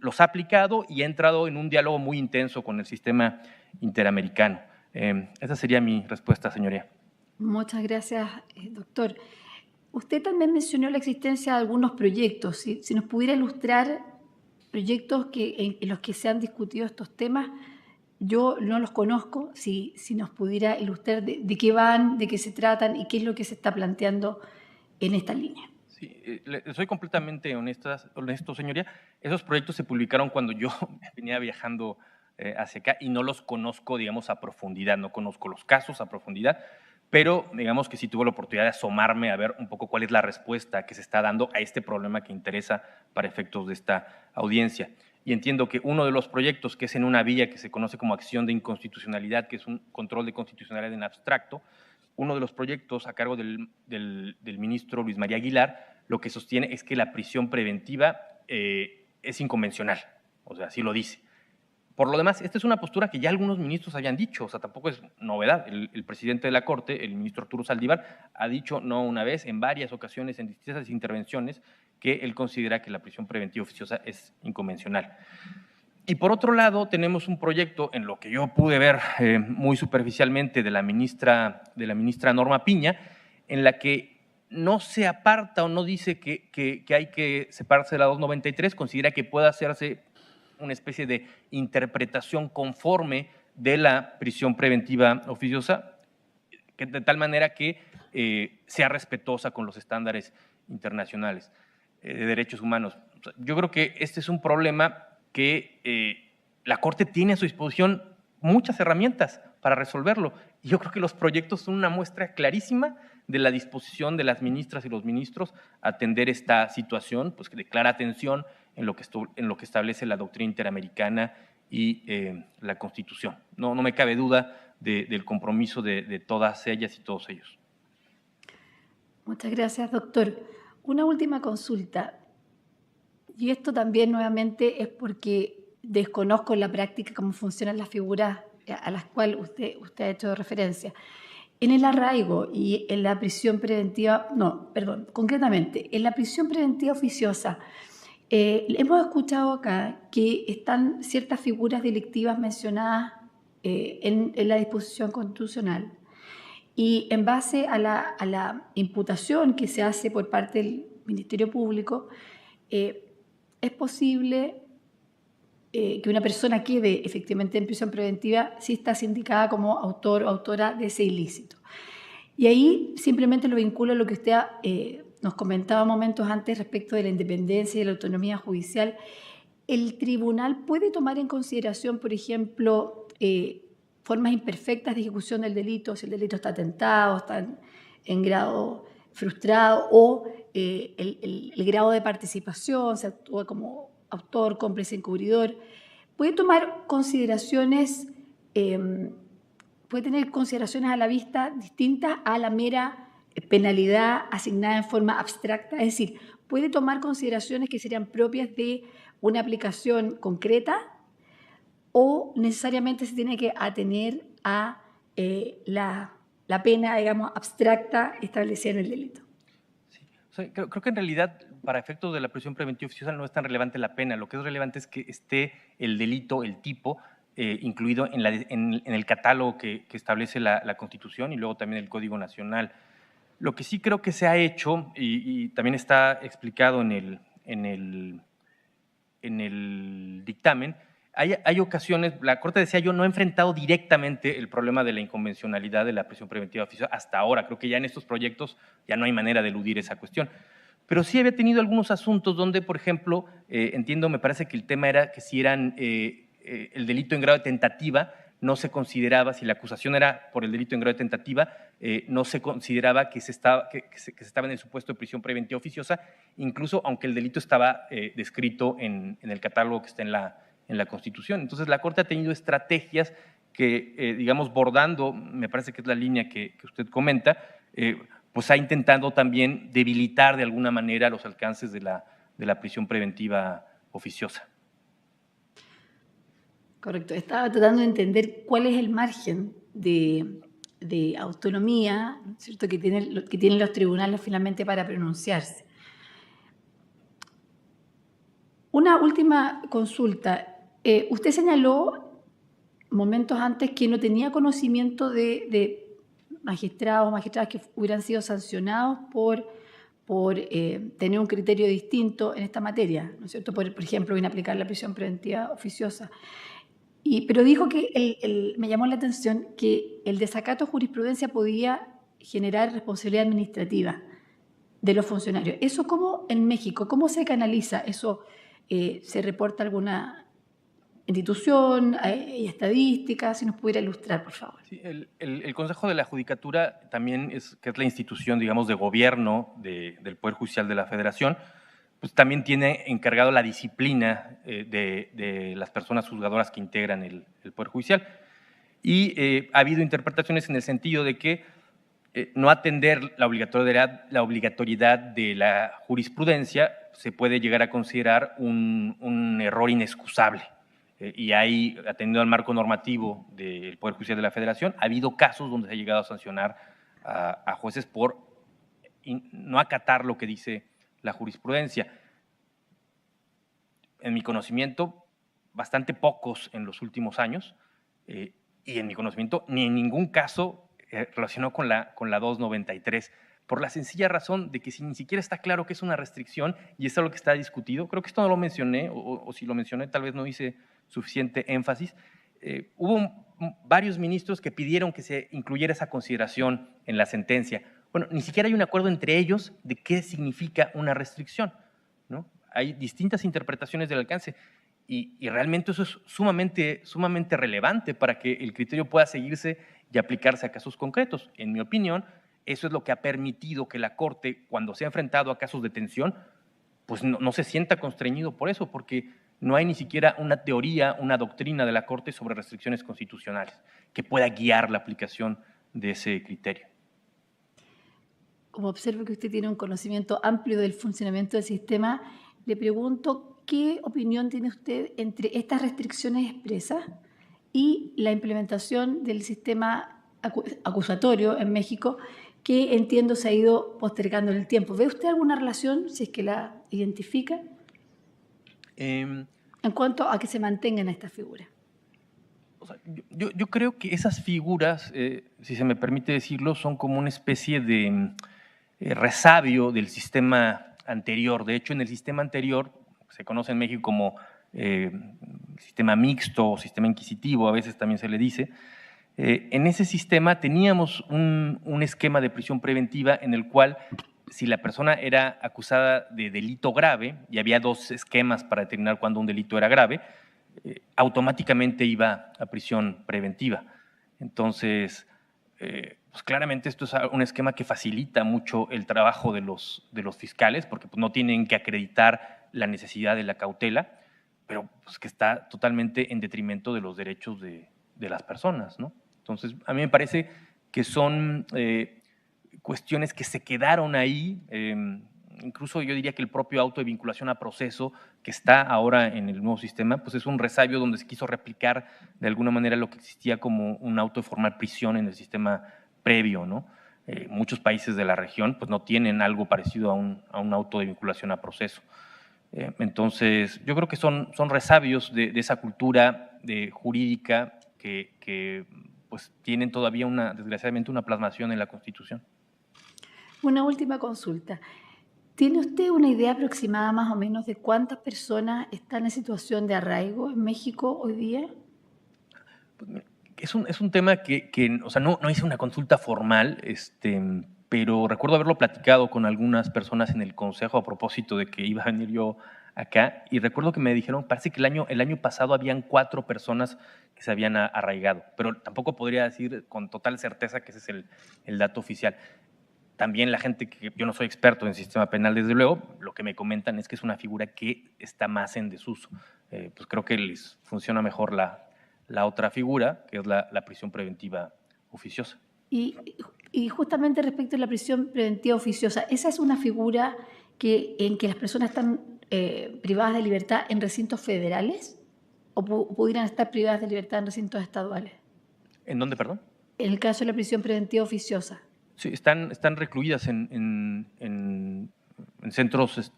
los ha aplicado y ha entrado en un diálogo muy intenso con el sistema interamericano. Esa sería mi respuesta, señoría. Muchas gracias, doctor. Usted también mencionó la existencia de algunos proyectos. Si nos pudiera ilustrar proyectos en los que se han discutido estos temas, yo no los conozco. Si nos pudiera ilustrar de qué van, de qué se tratan y qué es lo que se está planteando en esta línea. Sí, soy completamente honesto, señoría. Esos proyectos se publicaron cuando yo venía viajando hacia acá y no los conozco, digamos, a profundidad. No conozco los casos a profundidad, pero digamos que sí tuve la oportunidad de asomarme a ver un poco cuál es la respuesta que se está dando a este problema que interesa para efectos de esta audiencia. Y entiendo que uno de los proyectos, que es en una vía que se conoce como acción de inconstitucionalidad, que es un control de constitucionalidad en abstracto, uno de los proyectos a cargo del ministro Luis María Aguilar, lo que sostiene es que la prisión preventiva es inconvencional, o sea, así lo dice. Por lo demás, esta es una postura que ya algunos ministros habían dicho, o sea, tampoco es novedad. El presidente de la Corte, el ministro Arturo Saldívar, ha dicho no una vez, en varias ocasiones, en distintas intervenciones, que él considera que la prisión preventiva oficiosa es inconvencional. Y por otro lado, tenemos un proyecto, en lo que yo pude ver muy superficialmente, de la ministra Norma Piña, en la que no se aparta o no dice que hay que separarse de la 293, considera que puede hacerse una especie de interpretación conforme de la prisión preventiva oficiosa, de tal manera que sea respetuosa con los estándares internacionales de derechos humanos. O sea, yo creo que este es un problema que la Corte tiene a su disposición muchas herramientas para resolverlo. Y yo creo que los proyectos son una muestra clarísima de la disposición de las ministras y los ministros a atender esta situación, pues que de clara atención en lo que establece la doctrina interamericana y la Constitución. No me cabe duda del compromiso de todas ellas y todos ellos. Muchas gracias, doctor. Una última consulta. Y esto también nuevamente es porque desconozco en la práctica cómo funcionan las figuras a las cuales usted ha hecho referencia. En el arraigo y en la prisión preventiva, concretamente, en la prisión preventiva oficiosa, hemos escuchado acá que están ciertas figuras delictivas mencionadas en la disposición constitucional y en base a la imputación que se hace por parte del Ministerio Público, es posible que una persona quede efectivamente en prisión preventiva si está sindicada como autor o autora de ese ilícito. Y ahí simplemente lo vinculo a lo que usted nos comentaba momentos antes respecto de la independencia y la autonomía judicial. ¿El tribunal puede tomar en consideración, por ejemplo, formas imperfectas de ejecución del delito, si el delito está atentado, está en grado frustrado, o el grado de participación, se actúa como autor, cómplice, encubridor? ¿Puede tomar consideraciones, puede tener consideraciones a la vista distintas a la mera penalidad asignada en forma abstracta? Es decir, ¿puede tomar consideraciones que serían propias de una aplicación concreta o necesariamente se tiene que atener a la pena, digamos, abstracta establecida en el delito? Sí. O sea, creo que en realidad, para efectos de la prisión preventiva oficiosa, no es tan relevante la pena. Lo que es relevante es que esté el delito, el tipo, incluido en el catálogo que establece la Constitución y luego también el Código Nacional. Lo que sí creo que se ha hecho, y también está explicado en el dictamen, hay ocasiones, la Corte decía, yo no he enfrentado directamente el problema de la inconvencionalidad de la prisión preventiva oficiosa hasta ahora. Creo que ya en estos proyectos ya no hay manera de eludir esa cuestión. pero sí había tenido algunos asuntos donde, por ejemplo, entiendo, me parece que el tema era que si eran el delito en grado de tentativa, no se consideraba, si la acusación era por el delito en grado de tentativa, no se consideraba que se estaba en el supuesto de prisión preventiva oficiosa, incluso aunque el delito estaba descrito en el catálogo que está en la Constitución. Entonces, la Corte ha tenido estrategias que, digamos, bordando, me parece que es la línea que usted comenta, pues ha intentado también debilitar de alguna manera los alcances de la prisión preventiva oficiosa. Correcto. Estaba tratando de entender cuál es el margen de autonomía, ¿cierto?, que tienen los tribunales finalmente para pronunciarse. Una última consulta. Usted señaló momentos antes que no tenía conocimiento de magistrados o magistradas que hubieran sido sancionados por tener un criterio distinto en esta materia, ¿no es cierto? Por ejemplo, inaplicar la prisión preventiva oficiosa. Pero dijo que me llamó la atención que el desacato a jurisprudencia podía generar responsabilidad administrativa de los funcionarios. ¿Eso cómo en México? ¿Cómo se canaliza? ¿Eso se reporta a alguna institución? ¿Hay estadísticas? Si nos pudiera ilustrar, por favor. Sí, el Consejo de la Judicatura también que es la institución, digamos, de gobierno del Poder Judicial de la Federación, pues también tiene encargado la disciplina de las personas juzgadoras que integran el Poder Judicial. Y ha habido interpretaciones en el sentido de que no atender la obligatoriedad de la jurisprudencia se puede llegar a considerar un error inexcusable. Y ahí, atendiendo al marco normativo del Poder Judicial de la Federación, ha habido casos donde se ha llegado a sancionar a jueces por no acatar lo que dice la jurisprudencia. En mi conocimiento, bastante pocos en los últimos años, y en mi conocimiento, ni en ningún caso relacionado con la 293, por la sencilla razón de que si ni siquiera está claro que es una restricción, y eso es lo que está discutido, creo que esto no lo mencioné, o si lo mencioné tal vez no hice suficiente énfasis. Hubo varios ministros que pidieron que se incluyera esa consideración en la sentencia. Bueno, ni siquiera hay un acuerdo entre ellos de qué significa una restricción, ¿no? Hay distintas interpretaciones del alcance y realmente eso es sumamente relevante para que el criterio pueda seguirse y aplicarse a casos concretos. En mi opinión, eso es lo que ha permitido que la Corte, cuando se ha enfrentado a casos de tensión, pues no se sienta constreñido por eso, porque no hay ni siquiera una teoría, una doctrina de la Corte sobre restricciones constitucionales que pueda guiar la aplicación de ese criterio. Como observo que usted tiene un conocimiento amplio del funcionamiento del sistema, le pregunto qué opinión tiene usted entre estas restricciones expresas y la implementación del sistema acusatorio en México, que entiendo se ha ido postergando en el tiempo. ¿Ve usted alguna relación, si es que la identifica, en cuanto a que se mantengan estas figuras? O sea, yo creo que esas figuras, si se me permite decirlo, son como una especie de resabio del sistema anterior. De hecho, en el sistema anterior, se conoce en México como sistema mixto o sistema inquisitivo, a veces también se le dice. En ese sistema teníamos un esquema de prisión preventiva en el cual, si la persona era acusada de delito grave, y había dos esquemas para determinar cuándo un delito era grave, automáticamente iba a prisión preventiva. Entonces, pues claramente esto es un esquema que facilita mucho el trabajo de los fiscales, porque pues no tienen que acreditar la necesidad de la cautela, pero pues que está totalmente en detrimento de los derechos de las personas, ¿no? Entonces, a mí me parece que son cuestiones que se quedaron ahí. Incluso yo diría que el propio auto de vinculación a proceso que está ahora en el nuevo sistema, pues es un resabio donde se quiso replicar de alguna manera lo que existía como un auto de formal prisión en el sistema previo, ¿no? Muchos países de la región pues no tienen algo parecido a un auto de vinculación a proceso. Entonces, yo creo que son resabios de esa cultura jurídica que pues tienen todavía desgraciadamente una plasmación en la Constitución. Una última consulta. ¿Tiene usted una idea aproximada más o menos de cuántas personas están en situación de arraigo en México hoy día? Es un tema que o sea, no hice una consulta formal, pero recuerdo haberlo platicado con algunas personas en el consejo a propósito de que iba a venir yo acá, y recuerdo que me dijeron, parece que el año pasado habían 4 personas que se habían arraigado, pero tampoco podría decir con total certeza que ese es el dato oficial. También la gente, que yo no soy experto en sistema penal, desde luego, lo que me comentan es que es una figura que está más en desuso. Pues creo que les funciona mejor la otra figura, que es la prisión preventiva oficiosa. Y justamente respecto a la prisión preventiva oficiosa, ¿esa es una figura en que las personas están privadas de libertad en recintos federales o pudieran estar privadas de libertad en recintos estaduales? ¿En dónde, perdón? En el caso de la prisión preventiva oficiosa. Sí, están recluidas en centros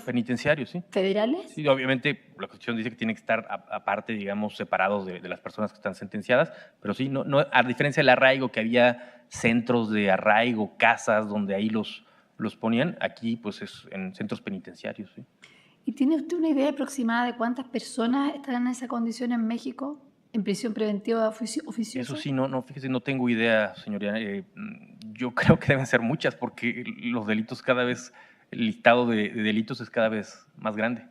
penitenciarios, sí. ¿Federales? Sí, obviamente la Constitución dice que tiene que estar aparte, digamos, separados de las personas que están sentenciadas, pero sí, no, a diferencia del arraigo, que había centros de arraigo, casas donde ahí los ponían, aquí pues es en centros penitenciarios, sí. ¿Y tiene usted una idea aproximada de cuántas personas estarán en esa condición en México, en prisión preventiva oficiosa? Eso sí, fíjese, no tengo idea, señoría. Yo creo que deben ser muchas, porque los delitos cada vez, el listado de delitos es cada vez más grande.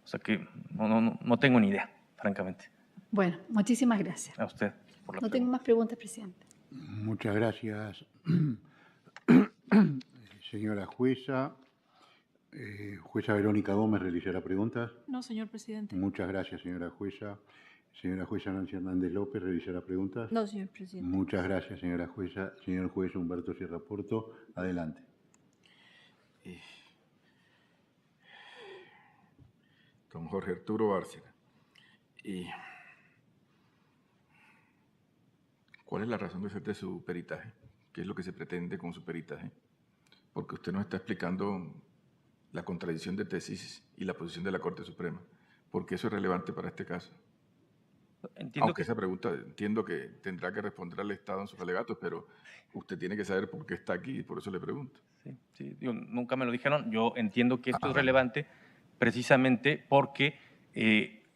O sea que no tengo ni idea, francamente. Bueno, muchísimas gracias. A usted por la pregunta. Tengo más preguntas, presidente. Muchas gracias, señora jueza. Jueza Verónica Gómez realizará preguntas. No, señor presidente. Muchas gracias, señora jueza. Señora jueza Nancy Hernández López realizará preguntas. No, señor presidente. Muchas gracias, señora jueza. Señor juez Humberto Sierra Porto, adelante. Don Jorge Arturo Bárcena. ¿Cuál es la razón de ser de su peritaje? ¿Qué es lo que se pretende con su peritaje? Porque usted nos está explicando la contradicción de tesis y la posición de la Corte Suprema. ¿Por qué eso es relevante para este caso? Aunque esa pregunta entiendo que tendrá que responder al Estado en sus alegatos, pero usted tiene que saber por qué está aquí y por eso le pregunto. Sí, nunca me lo dijeron. Yo entiendo que esto es relevante precisamente porque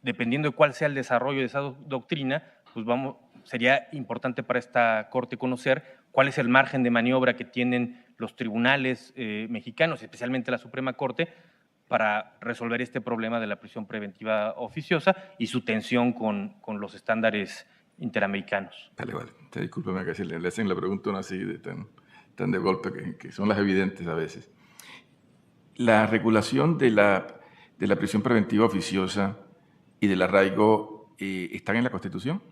dependiendo de cuál sea el desarrollo de esa doctrina, pues sería importante para esta Corte conocer cuál es el margen de maniobra que tienen los tribunales mexicanos, especialmente la Suprema Corte, para resolver este problema de la prisión preventiva oficiosa y su tensión con los estándares interamericanos. Vale. Usted discúlpeme que si le hacen la pregunta así tan de golpe, que son las evidentes a veces. La regulación de la prisión preventiva oficiosa y del arraigo ¿están en la Constitución?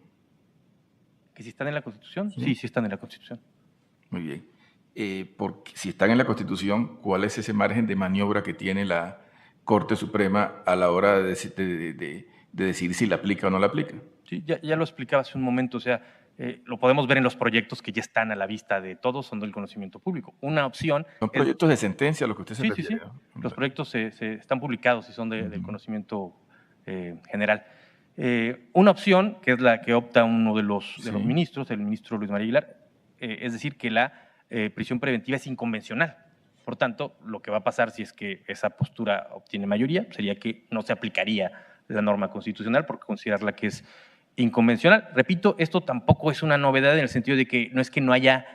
¿Que si están en la Constitución? Sí, sí están en la Constitución. Muy bien. Porque si están en la Constitución, ¿cuál es ese margen de maniobra que tiene la Corte Suprema a la hora de decidir si la aplica o no la aplica? Sí, ya lo explicaba hace un momento, o sea, lo podemos ver en los proyectos que ya están a la vista de todos, son del conocimiento público. Una opción… Son proyectos de sentencia a los que usted se refiere. Sí. Los proyectos están publicados y son del conocimiento general. Una opción, que es la que opta uno de los ministros, el ministro Luis María Aguilar, es decir, que la prisión preventiva es inconvencional. Por tanto, lo que va a pasar si es que esa postura obtiene mayoría sería que no se aplicaría la norma constitucional por considerarla que es inconvencional. Repito, esto tampoco es una novedad en el sentido de que no es que no haya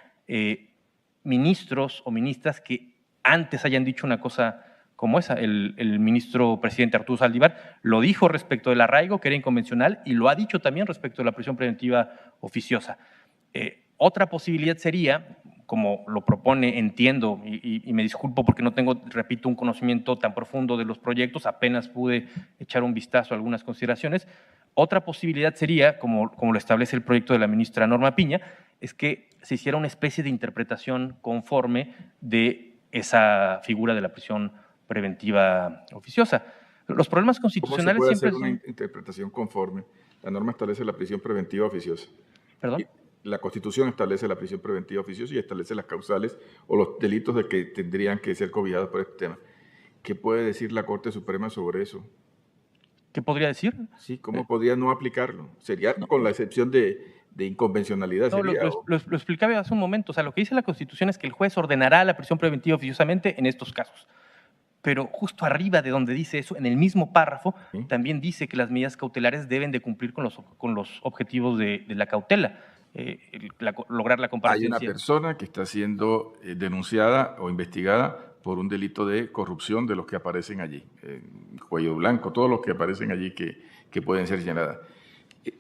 ministros o ministras que antes hayan dicho una cosa como esa. El ministro presidente Arturo Saldívar lo dijo respecto del arraigo, que era inconvencional, y lo ha dicho también respecto de la prisión preventiva oficiosa. Otra posibilidad sería, como lo propone, entiendo, y me disculpo porque no tengo, repito, un conocimiento tan profundo de los proyectos, apenas pude echar un vistazo a algunas consideraciones. Otra posibilidad sería, como lo establece el proyecto de la ministra Norma Piña, es que se hiciera una especie de interpretación conforme de esa figura de la prisión preventiva oficiosa. Los problemas constitucionales ¿Cómo se puede siempre hacer una interpretación conforme? La norma establece la prisión preventiva oficiosa. ¿Perdón? La Constitución establece la prisión preventiva oficiosa y establece las causales o los delitos de que tendrían que ser cobijados por este tema. ¿Qué puede decir la Corte Suprema sobre eso? ¿Qué podría decir? Sí, ¿cómo podría no aplicarlo? Sería con la excepción de inconvencionalidad. No, lo explicaba hace un momento. O sea, lo que dice la Constitución es que el juez ordenará la prisión preventiva oficiosamente en estos casos. Pero justo arriba de donde dice eso, en el mismo párrafo, también dice que las medidas cautelares deben de cumplir con los objetivos de la cautela. lograr la Hay comparación. una persona que está siendo denunciada o investigada por un delito de corrupción de los que aparecen allí. Cuello blanco, todos los que aparecen allí que pueden ser señaladas.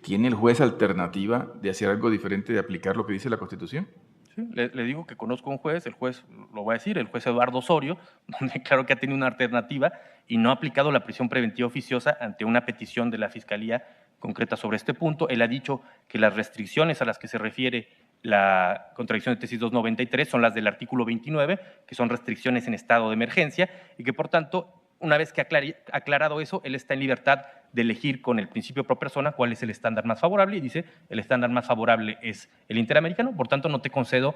¿Tiene el juez alternativa de hacer algo diferente, de aplicar lo que dice la Constitución? Sí, le digo que conozco a un juez, el juez lo va a decir, el juez Eduardo Osorio, donde claro que ha tenido una alternativa y no ha aplicado la prisión preventiva oficiosa ante una petición de la Fiscalía concreta sobre este punto. Él ha dicho que las restricciones a las que se refiere la contradicción de tesis 293 son las del artículo 29, que son restricciones en estado de emergencia, y que por tanto, una vez que ha aclarado eso, él está en libertad de elegir con el principio pro persona cuál es el estándar más favorable, y dice, el estándar más favorable es el interamericano, por tanto no te concedo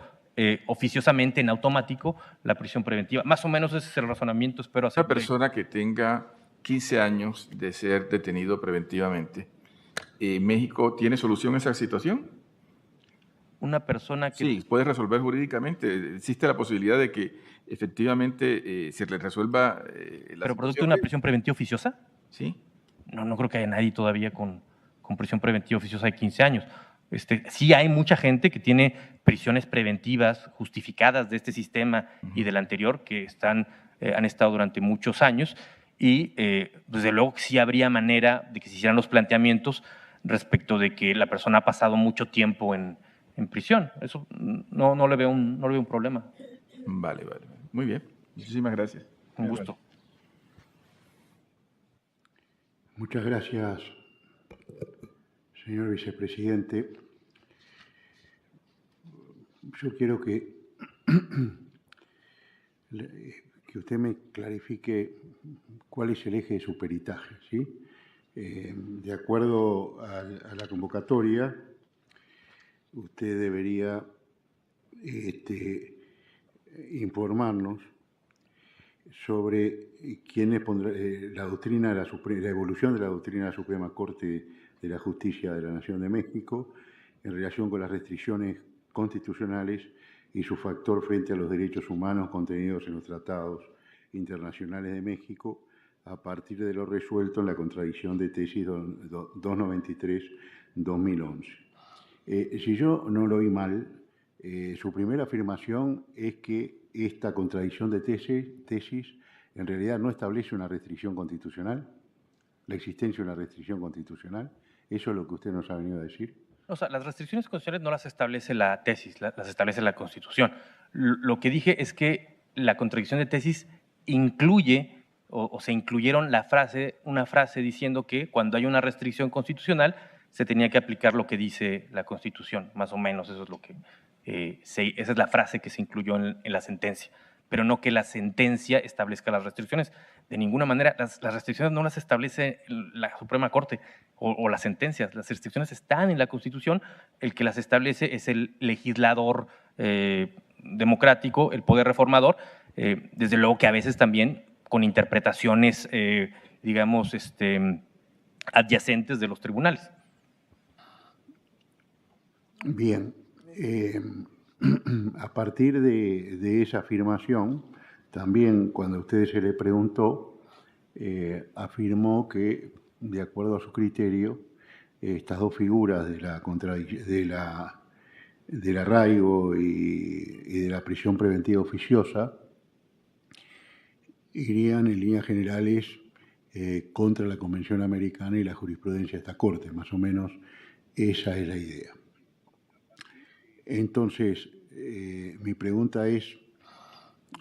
oficiosamente en automático la prisión preventiva. Más o menos ese es el razonamiento, espero hacer. Una persona que tenga 15 años de ser detenido preventivamente, ¿México tiene solución a esa situación? Una persona que… Sí, puede resolver jurídicamente. ¿Existe la posibilidad de que efectivamente se le resuelva la ¿Pero producto de situación? una prisión preventiva oficiosa? Sí. No creo que haya nadie todavía con prisión preventiva oficiosa de 15 años. Sí hay mucha gente que tiene prisiones preventivas justificadas de este sistema y del anterior, que han estado durante muchos años, y desde luego que sí habría manera de que se hicieran los planteamientos respecto de que la persona ha pasado mucho tiempo en prisión. Eso no le veo un problema. Vale. Muy bien. Muchísimas gracias. Un gusto. Muchas gracias, señor vicepresidente. Yo quiero que usted me clarifique cuál es el eje de su peritaje, ¿sí? De acuerdo a la convocatoria, usted debería informarnos sobre quiénes la evolución de la doctrina de la Suprema Corte de la Justicia de la Nación de México en relación con las restricciones constitucionales y su factor frente a los derechos humanos contenidos en los tratados internacionales de México a partir de lo resuelto en la contradicción de tesis 293-2011. Si yo no lo oí mal, su primera afirmación es que esta contradicción de tesis en realidad no establece una restricción constitucional, la existencia de una restricción constitucional. ¿Eso es lo que usted nos ha venido a decir? O sea, las restricciones constitucionales no las establece la tesis, las establece la Constitución. Lo que dije es que la contradicción de tesis incluye o se incluyeron una frase diciendo que cuando hay una restricción constitucional se tenía que aplicar lo que dice la Constitución, más o menos eso es lo que esa es la frase que se incluyó en la sentencia, pero no que la sentencia establezca las restricciones. De ninguna manera, las restricciones no las establece la Suprema Corte o las sentencias. Las restricciones están en la Constitución. El que las establece es el legislador democrático, el poder reformador, desde luego que a veces también con interpretaciones, digamos, adyacentes de los tribunales. Bien. A partir de esa afirmación, también cuando a usted se le preguntó, afirmó que, de acuerdo a su criterio, estas dos figuras del arraigo y de la prisión preventiva oficiosa irían en líneas generales contra la Convención Americana y la jurisprudencia de esta Corte. Más o menos esa es la idea. Entonces, mi pregunta es,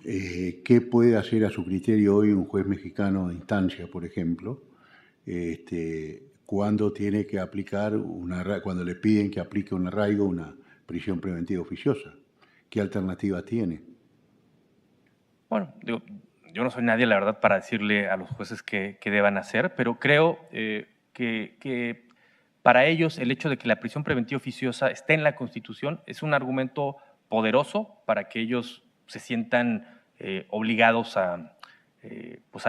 ¿qué puede hacer a su criterio hoy un juez mexicano de instancia, por ejemplo, cuando tiene que aplicar cuando le piden que aplique un arraigo, una prisión preventiva oficiosa? ¿Qué alternativa tiene? Bueno, yo no soy nadie, la verdad, para decirle a los jueces qué deban hacer, pero creo que para ellos el hecho de que la prisión preventiva oficiosa esté en la Constitución es un argumento poderoso para que ellos se sientan obligados a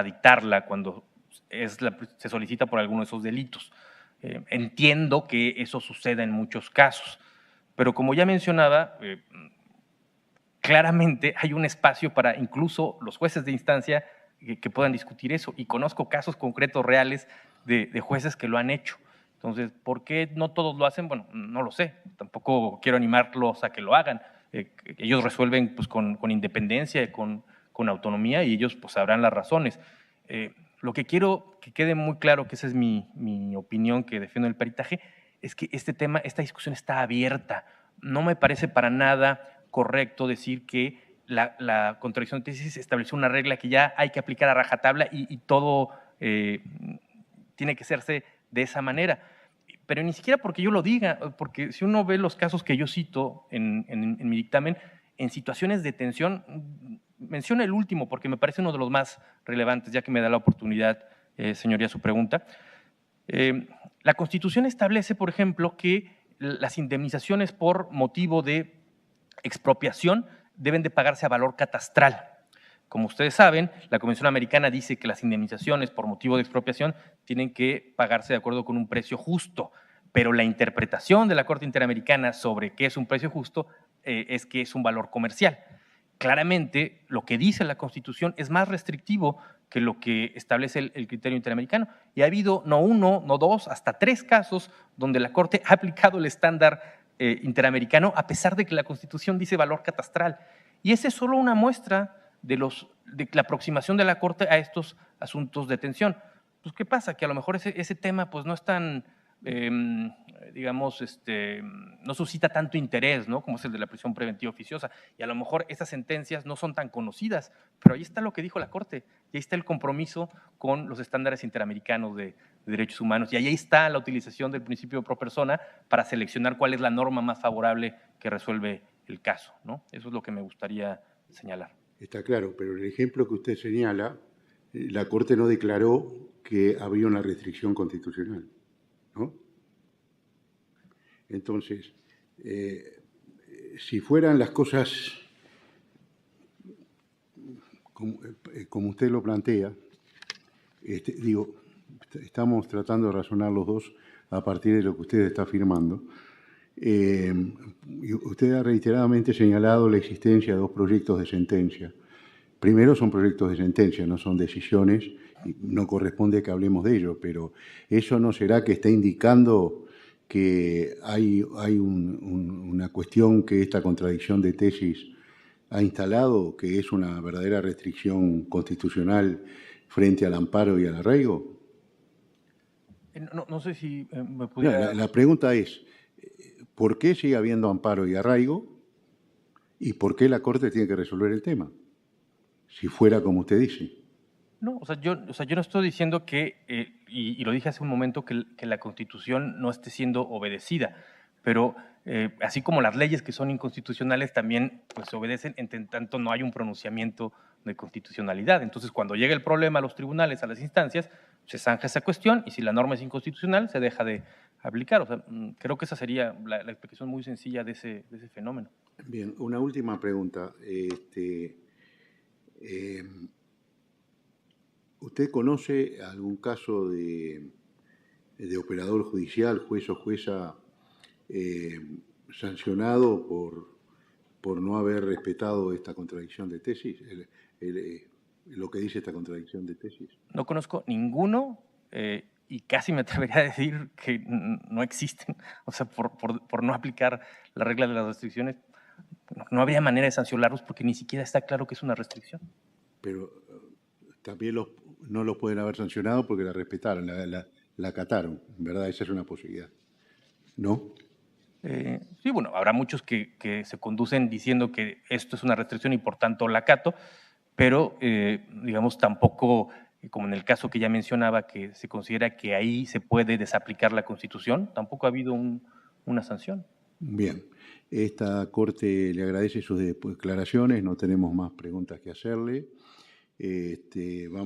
dictarla cuando se solicita por alguno de esos delitos. Entiendo que eso suceda en muchos casos, pero como ya mencionaba, claramente hay un espacio para incluso los jueces de instancia que puedan discutir eso, y conozco casos concretos reales de jueces que lo han hecho. Entonces, ¿por qué no todos lo hacen? Bueno, no lo sé. Tampoco quiero animarlos a que lo hagan. Ellos resuelven pues, con independencia, con autonomía, y ellos pues, sabrán las razones. Lo que quiero que quede muy claro, que esa es mi opinión que defiendo en el peritaje, es que esta discusión está abierta. No me parece para nada correcto decir que la contradicción de tesis estableció una regla que ya hay que aplicar a rajatabla y todo tiene que hacerse de esa manera. Pero ni siquiera porque yo lo diga, porque si uno ve los casos que yo cito en mi dictamen, en situaciones de tensión, menciono el último porque me parece uno de los más relevantes, ya que me da la oportunidad, señoría, su pregunta. La Constitución establece, por ejemplo, que las indemnizaciones por motivo de expropiación deben de pagarse a valor catastral. Como ustedes saben, la Convención Americana dice que las indemnizaciones por motivo de expropiación tienen que pagarse de acuerdo con un precio justo, pero la interpretación de la Corte Interamericana sobre qué es un precio justo es que es un valor comercial. Claramente, lo que dice la Constitución es más restrictivo que lo que establece el criterio interamericano. Y ha habido no uno, no dos, hasta 3 casos donde la Corte ha aplicado el estándar interamericano a pesar de que la Constitución dice valor catastral. Y esa es solo una muestra de la aproximación de la Corte a estos asuntos de tensión. Pues, ¿qué pasa? Que a lo mejor ese tema pues, no es tan, digamos, no suscita tanto interés, ¿no? Como es el de la prisión preventiva oficiosa. Y a lo mejor esas sentencias no son tan conocidas, pero ahí está lo que dijo la Corte, y ahí está el compromiso con los estándares interamericanos de derechos humanos, y ahí está la utilización del principio pro persona para seleccionar cuál es la norma más favorable que resuelve el caso, ¿no? Eso es lo que me gustaría señalar. Está claro, pero el ejemplo que usted señala, la Corte no declaró que había una restricción constitucional, ¿no? Entonces, si fueran las cosas como usted lo plantea, estamos tratando de razonar los dos a partir de lo que usted está afirmando. Usted ha reiteradamente señalado la existencia de 2 proyectos de sentencia. Primero, son proyectos de sentencia, no son decisiones, y no corresponde que hablemos de ello, pero ¿eso no será que está indicando que hay una cuestión que esta contradicción de tesis ha instalado, que es una verdadera restricción constitucional frente al amparo y al arraigo? No sé si me pudiera... La pregunta es, ¿por qué sigue habiendo amparo y arraigo? ¿Y por qué la Corte tiene que resolver el tema? Si fuera como usted dice. No, yo no estoy diciendo que, y lo dije hace un momento, que la Constitución no esté siendo obedecida, pero así como las leyes que son inconstitucionales también pues, se obedecen en tanto no hay un pronunciamiento de constitucionalidad. Entonces, cuando llega el problema a los tribunales, a las instancias, se zanja esa cuestión, y si la norma es inconstitucional, se deja de aplicar. O sea, creo que esa sería la explicación muy sencilla de ese fenómeno. Bien, una última pregunta. ¿Usted conoce algún caso de operador judicial, juez o jueza, sancionado por no haber respetado esta contradicción de tesis, lo que dice esta contradicción de tesis? No conozco ninguno, y casi me atrevería a decir que no existen. O sea, por no aplicar la regla de las restricciones, no habría manera de sancionarlos porque ni siquiera está claro que es una restricción. Pero también no los pueden haber sancionado porque la respetaron, la acataron, ¿verdad? Esa es una posibilidad, ¿no? Sí, bueno, habrá muchos que se conducen diciendo que esto es una restricción y por tanto la acato, pero digamos tampoco, como en el caso que ya mencionaba, que se considera que ahí se puede desaplicar la Constitución, tampoco ha habido una sanción. Bien, esta Corte le agradece sus declaraciones, no tenemos más preguntas que hacerle. Vamos